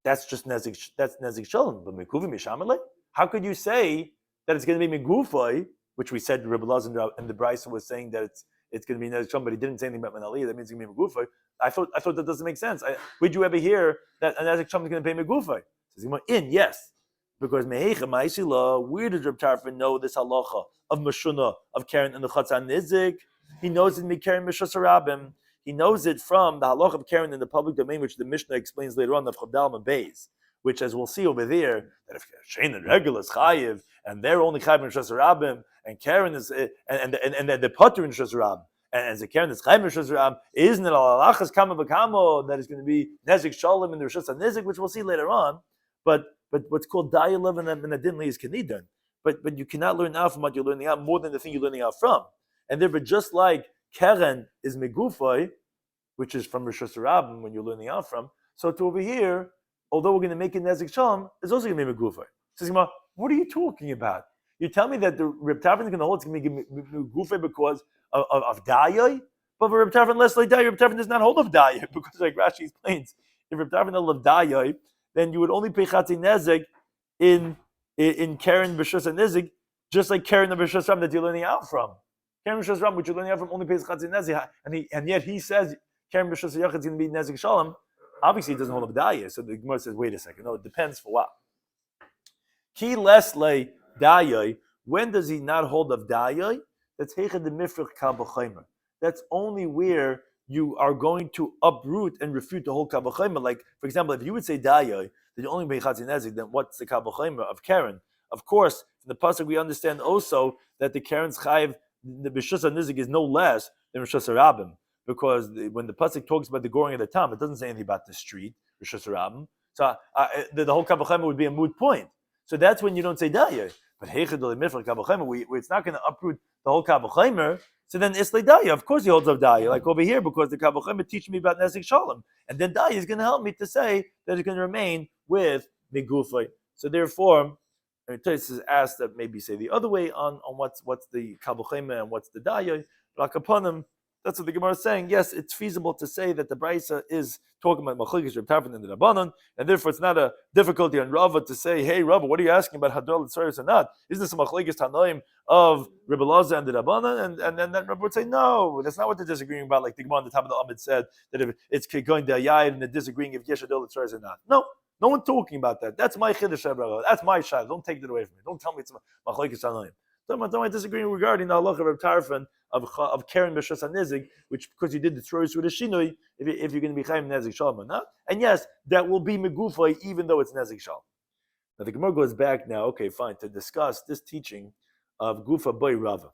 Speaker 1: That's just nezik. That's nezik shalom. But mekuvi mishamalei. How could you say that it's going to be megufay, which we said Reb Elazar and the Brisa was saying that it's going to be nezik shalom, but he didn't say anything about menaliyah. That means it's going to be megufay. I thought that doesn't make sense. Would you ever hear that a nezik shalom is going to pay megufay? Says yes. Because Mehecha Ma'isila, where does Reb Tarfon know this halacha of Mashuna, of Karen and the Chatzan Nizik? He knows it in Karen Mishas Rabim. He knows it from the halacha of Karen in the public domain, which the Mishnah explains later on of Chavdal and Beis, which, as we'll see over there, that if Shein and Regular is Chayiv, and they're only Chayiv in Mishas Rabim, and Karen is and the Potter in Mishas Rabim, and as the Karen is Chayiv in Mishas Rabim, isn't it Alachas Kama Kama that is going to be Nezik Shalom in the Rishas Nizik, which we'll see later on, but what's called Dayalev and Adinli is Kenidan. But you cannot learn out from what you're learning out more than the thing you're learning out from. And therefore, just like Keren is Megufay, which is from Rishus Rabim when you're learning out from, so to over here, although we're going to make it Nezik Shalom, it's also going to be Megufay. Says Gemara, what are you talking about? You tell me that the Reb Tarfon is going to hold it's going to be Megufay because of Dayai, but for Reb Tarfon less like Dayai, Reb Tarfon does not hold of Dayai, because like Rashi explains, if Reb Tarfon held of Dayai, then you would only pay Chatzi Nezek in Karen B'Shus and Nezek, just like Karen the B'Shus Ram that you're learning out from. Karen B'Shus Ram, which you're learning out from, only pays Chatzi Nezek, and yet he says Karen B'Shus Yachid is going to be Nezek Shalom. Obviously, he doesn't hold a Dayah. So the Gemara says, wait a second. No, it depends for what. Ki lesle Dayah. When does he not hold of Dayah? That's Heichad the Mifrich Kal B'Chaymer. That's only where you are going to uproot and refute the whole Kal B'Chaymer. Like, for example, if you would say Dayah, that you only pay Chatzin Nezik, then what's the Kal B'Chaymer of Karen? Of course, in the pasuk we understand also that the Karen's Chayiv, the B'Shus Nizik is no less than B'Shus Rabim, because when the pasuk talks about the goring of the Tam, it doesn't say anything about the street, B'Shus Rabim. So the whole Kal B'Chaymer would be a moot point. So that's when you don't say Dayah. But Heichad the Mifrich Kal B'Chaymer, it's not going to uproot the whole Kal B'Chaymer. So then Islay Daya, of course he holds of Daya, like over here, because the Kal B'Chaymer teach me about Nezik Shalom. And then Daya is going to help me to say that it's going to remain with Megufay. So therefore, Tosis is asked that maybe say the other way on what's the Kal B'Chaymer and what's the Daya. But upon him, that's what the Gemara is saying. Yes, it's feasible to say that the Brisa is talking about Machlekes Reb Tarfon and the Rabbanon, and therefore it's not a difficulty on Rava to say, hey Rava, what are you asking about Hadol and Tzoros or not? Is this a Machlekes Tanoim of Reb Elazar and the Rabbanon? And then that Rava would say, no, that's not what they're disagreeing about. Like the Gemara on the top of the Amid said, that if it's going to Ayayid and they're disagreeing if Yesh Hadol and Tzoros or not. No one's talking about that. That's my Chiddush, Rava. That's my Shai. Don't take it away from me. Don't tell me it's Machlekes Tanoim. Don't disagree regarding the halacha of Reb Tarfon of Karen B'Shus Nizik, which because you did the Tzoros with a Shinoi, if you're going to be Chaim Nezik Shalom or not. And yes, that will be Megufay even though it's Nezik Shalom. Now the Gemara goes back now, okay, fine, to discuss this teaching of Gufa Boy Rava.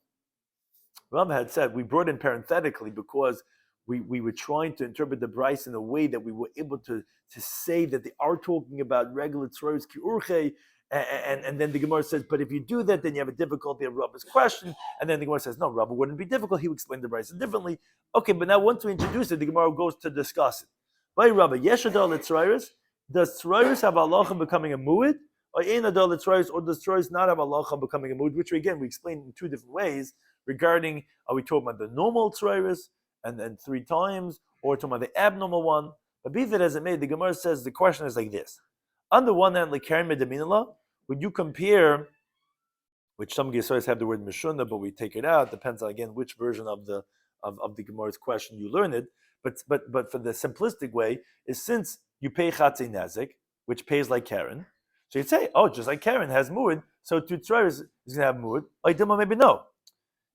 Speaker 1: Rava had said, we brought in parenthetically because we were trying to interpret the Bryce in a way that we were able to say that they are talking about regular Tzoros Ki'urche. And then the Gemara says, but if you do that, then you have a difficulty of Rabba's question. And then the Gemara says, no, Rabba wouldn't be difficult. He would explain the Brisa differently. Okay, but now once we introduce it, the Gemara goes to discuss it. By Rabba, Yeshadal Tzrairis, does Tzrairis have halacha becoming a mu'id, or ein adol l'tzoros, or does tzoros not have halacha becoming a mood? Which again we explained in two different ways regarding are we talking about the normal tzoros and then 3 times, or talking about the abnormal one? But be that as it may, the Gemara says the question is like this: on the one hand, l'keren medaminala, would you compare? Which some Gesaros have the word Mishuna, but we take it out. Depends on again which version of the Gemara's question you learn it. But for the simplistic way is since you pay Chatzei Nezik, which pays like Karen, so you'd say, oh, just like Karen has Muad, so two Tzroros is going to have Muad. Like Dilma, maybe no.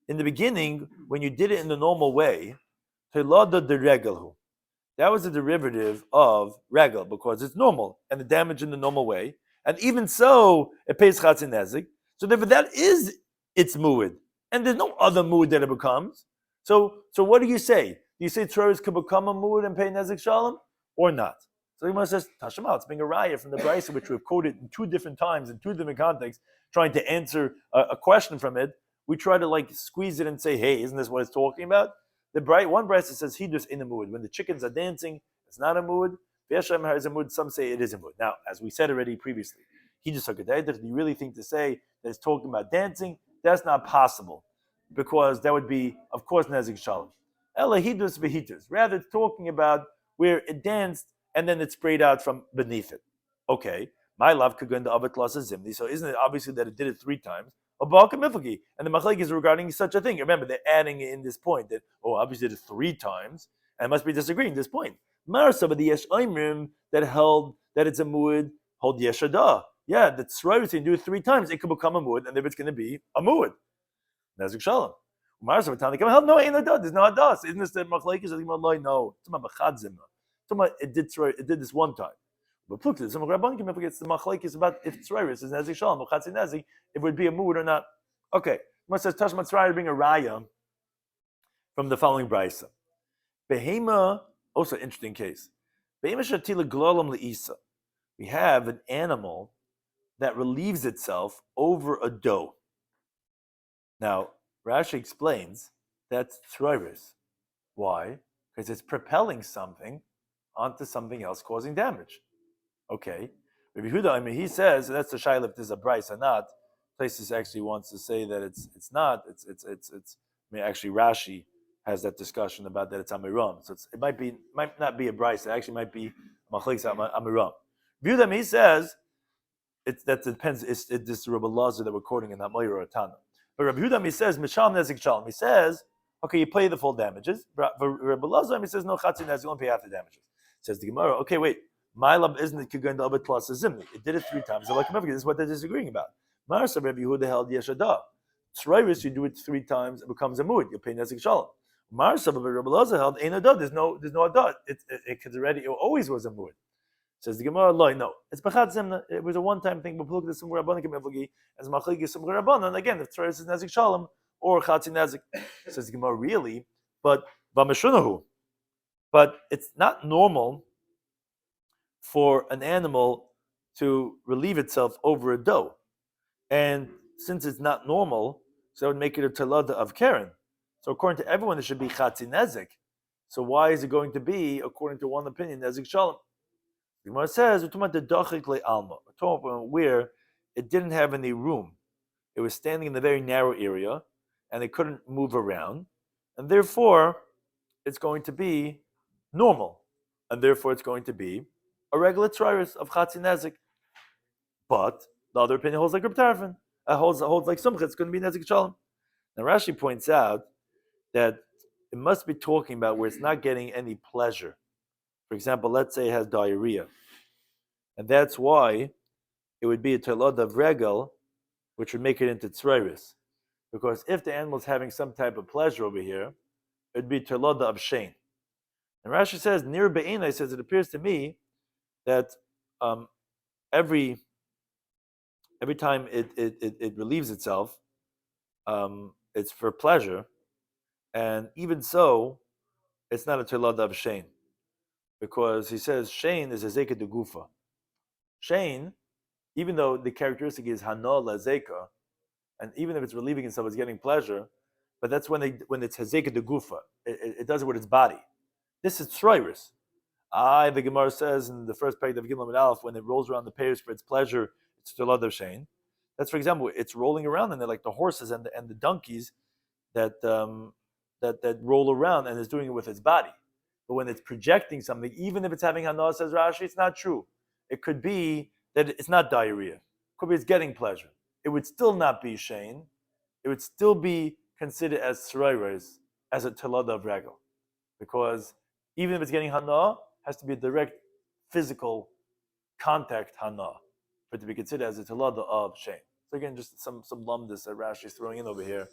Speaker 1: In the beginning, when you did it in the normal way, Telada de Regelhu, that was a derivative of Regel because it's normal and the damage in the normal way, and even so, it pays Chatzei Nezik. So therefore, that is its muad, and there's no other muad that it becomes. So what do you say? Do you say Tzoros could become a muad and pay nezik shalom, or not? So the Gemara says Tashema. It's being a raya from the Brisa, which we've quoted in 2 different times in 2 different contexts, trying to answer a question from it. We try to like squeeze it and say, hey, isn't this what it's talking about? One Brisa says hidus in the muad. When the chickens are dancing, it's not a muad. V'yeshem is a muad. Some say it is a muad. Now, as we said already previously. Do you really think to say that it's talking about dancing? That's not possible, because that would be, of course, nezik shalom. Elahidus v'hitus. Rather, it's talking about where it danced and then it sprayed out from beneath it. Okay, my love could go into avat lasa zimni. So isn't it obviously that it did it 3 times? And the machlek is regarding such a thing. Remember, they're adding in this point that obviously did it 3 times, and must be disagreeing this point. Marsa, but the yesh oimrim that held that it's a muad hold yeshada. Yeah, the tzroros you do it 3 times, it could become a muad, and if it's going to be a muad, nezik shalom. Marsa v'tani come help. No, ain't no dot. There's no adas. Isn't this the machlekes? No, it's about bachad zimna. It did this 1 time. But look, some rabbanim can forget the machlekes about if tzroros is nezik shalom, b'chatzi nezik, if it would be a muad or not. Okay, Marsa says Tashma tzroros bring a raya from the following brisa. Behema, also interesting case. Behema shatila glolam leisa. We have an animal that relieves itself over a dough. Now, Rashi explains that's tzroros. Why? Because it's propelling something onto something else, causing damage. Okay. Rabbi Yehuda, he says that's the shaila if there's a brisa or not. Places actually wants to say that it's not. It's. Actually, Rashi has that discussion about that it's amiram. So it might not be a brisa. It actually might be machlekes amiram. Yehuda, he says. That depends. It's this Rabbi Lazar that we're quoting in that Moira or Tana. But Rabbi Yehuda, he says Mishal Nezik Shalom. He says, okay, you pay the full damages. For Rabbi Lazar, he says no Chatzei Nezik, you won't pay half the damages. Says the Gemara, okay, wait, my love isn't it Kigun Abed plus a Zimni? It did it 3 times. This is what they're disagreeing about. Marsa Rabbi Yehuda held Yeshada. Tzroros, you do it 3 times, it becomes a mood. You pay Nezik Shalom. Marsa Rabbi Lazar held Ein Adad. There's no Adad. It always was a mood. Says the Gemara, no, it's b'chad zimna. It was a 1-time thing. But look at the simur rabbanon kemevlagi as machlekes simur rabbanon. And again, if tzroros is nezik shalom or chatzei nezik, says the Gemara, really, but v'mishunahu. But it's not normal for an animal to relieve itself over a dough, and since it's not normal, so that would make it a talada of Karen. So according to everyone, it should be chatzei nezik. So why is it going to be, according to one opinion, nezik shalom? The Gemara says we're talking about the dachik le'alma. We're talking about where it didn't have any room. It was standing in a very narrow area, and it couldn't move around, and therefore it's going to be normal, and therefore it's going to be a regular tzroros of chatzei nezik. But the other opinion holds like Reb Tarfon. Holds like Sumcha. It's going to be nezik shalom. Now Rashi points out that it must be talking about where it's not getting any pleasure. For example, let's say it has diarrhea. And that's why it would be a telod of regel, which would make it into tzroros. Because if the animal is having some type of pleasure over here, it would be telod of shein. And Rashi says, near be'enai, says it appears to me that every time it relieves itself, it's for pleasure. And even so, it's not a telod of shein. Because he says shein is a zeka de gufa. Shein, even though the characteristic is hana la zeka, and even if it's relieving itself, it's getting pleasure, but that's when it's hazeka de gufa. It does it with its body. This is tzroros. The Gemara says in the first paragraph of Gimel Aleph, when it rolls around the payers for its pleasure, Tilad of Shein. That's, for example, it's rolling around and they're like the horses and the donkeys that roll around and is doing it with its body. But when it's projecting something, even if it's having hana, says Rashi, it's not true. It could be that it's not diarrhea. It could be it's getting pleasure. It would still not be Shein. It would still be considered as Srairas, as a Tilad of Regel. Because even if it's getting hana, it has to be a direct physical contact hana for it to be considered as a Tilad of Shein. So again, just some lumdus that Rashi is throwing in over here.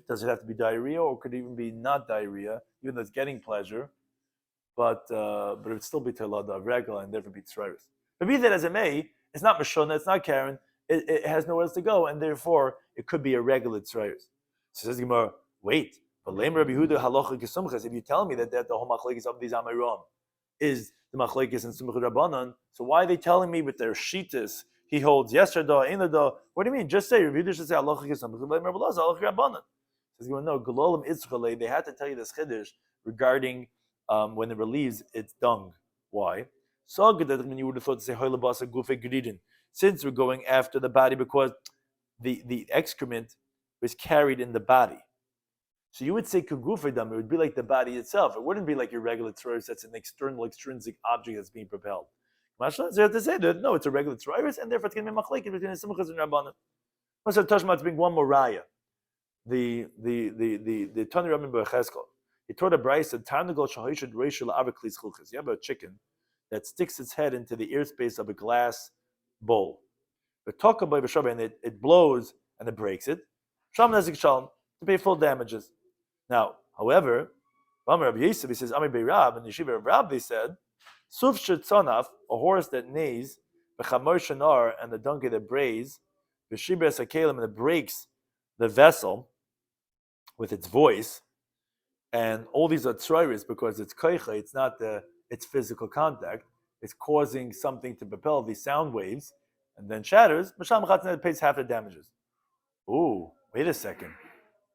Speaker 1: Does it have to be diarrhea, or could it even be not diarrhea, even though it's getting pleasure, but it would still be Tilad of Regel and therefore be Tzrairis. But be that as it may, it's not Mashona, it's not Karen, it has nowhere else to go, and therefore it could be a regular Tzrairis. So says the Gemara, wait, but Rabbi Yehuda halacha kesumchas, if you tell me that the whole machlekes of these Amiram is the machlekes and Sumchut Rabbanan, so why are they telling me with their shitas he holds yesterday, inada? What do you mean? Just say Rabbi Yehuda should say halacha kesumchas, but Rabbi Lazar halacha Rabbanan. Says no, Gololim Itzchale, they had to tell you this chiddush regarding when it relieves its dung. Why? So good that when you would have thought to say hoylabasa gufe gridin, since we're going after the body because the excrement was carried in the body. So you would say kugufe dam, it would be like the body itself. It wouldn't be like your regular tzoros that's an external, extrinsic object that's being propelled. Mashal, so you have to say that no, it's a regular tzoros, and therefore it's going to be machlekes between simchas and rabbanan. So Tashmat's being one more raya. The Tani Rabbi Becheskel, he taught a brayse that Tarnagol Shahoshad Reishul Avaklis Chulchas. You have a chicken that sticks its head into the ear space of a glass bowl. But talk about B'Shabbat, and it blows and it breaks it. Sham Nezik Shalom to pay full damages. Now, however, Rabbi Yosef, he says Ami Beirab, and Yeshiva of Rab, they said Suf Shetzanaf, a horse that neighs, B'Chamor Shanar, and the donkey that brays, B'Shibra Sakelim, and it breaks the vessel with its voice, and all these are tzrairis because it's koicha, it's not its physical contact, it's causing something to propel these sound waves, and then shatters, Masham Chatznet pays half the damages. Ooh, wait a second.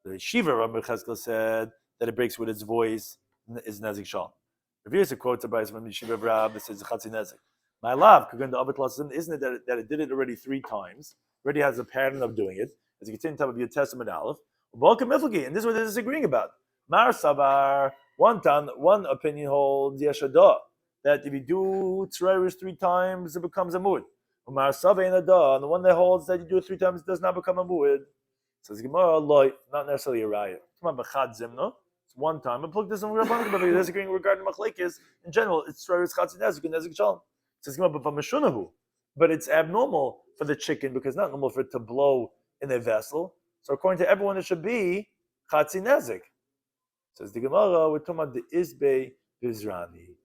Speaker 1: The Shiva Rabbi Cheskel said that it breaks with its voice is Nezik Shalom. Rav Yosef quotes about from the Shiva of Rab that says Chatzi Nezik. My love, isn't it that it did it already 3 times? Already has a pattern of doing it. As you continue to have your Testament Aleph. And this is what they're disagreeing about. Mar Savar, one opinion holds Yeshada, that if you do Tzrairis 3 times, it becomes a Mud. Mar Savar and the one that holds that you do it 3 times, it does not become a Mud. Says Gemara, not necessarily a Raya. Come on, Bechad Zimna. It's 1 time. But look, this is Rabbanan, but they're disagreeing regarding Machlekes. In general, it's Tzrairis Chatzi Nezik and Nezik Shalom. Says Gemara, but Mishunahu. But it's abnormal for the chicken because it's not normal for it to blow in a vessel. So according to everyone, it should be Chatzi Nezik. Says the Gemara, we're talking about the Izbe Vizrani,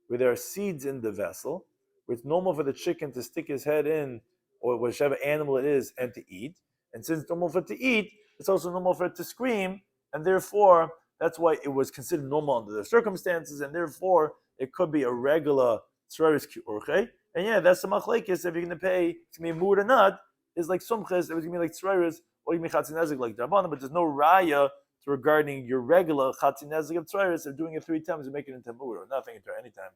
Speaker 1: where there are seeds in the vessel, where it's normal for the chicken to stick his head in, or whichever animal it is, and to eat. And since it's normal for it to eat, it's also normal for it to scream, and therefore, that's why it was considered normal under the circumstances, and therefore, it could be a regular Tzrairis Ki'urche. And yeah, that's the machlekes, if you're going to pay, it's going to be a mood or not, is like Sumches, it was going to be like Tzrairis, or you can be Chatzi Nezik like Darabana, but there's no Raya regarding your regular Chatzi Nezik of Tzrairis, of doing it 3 times and making it into mood, or nothing into any time.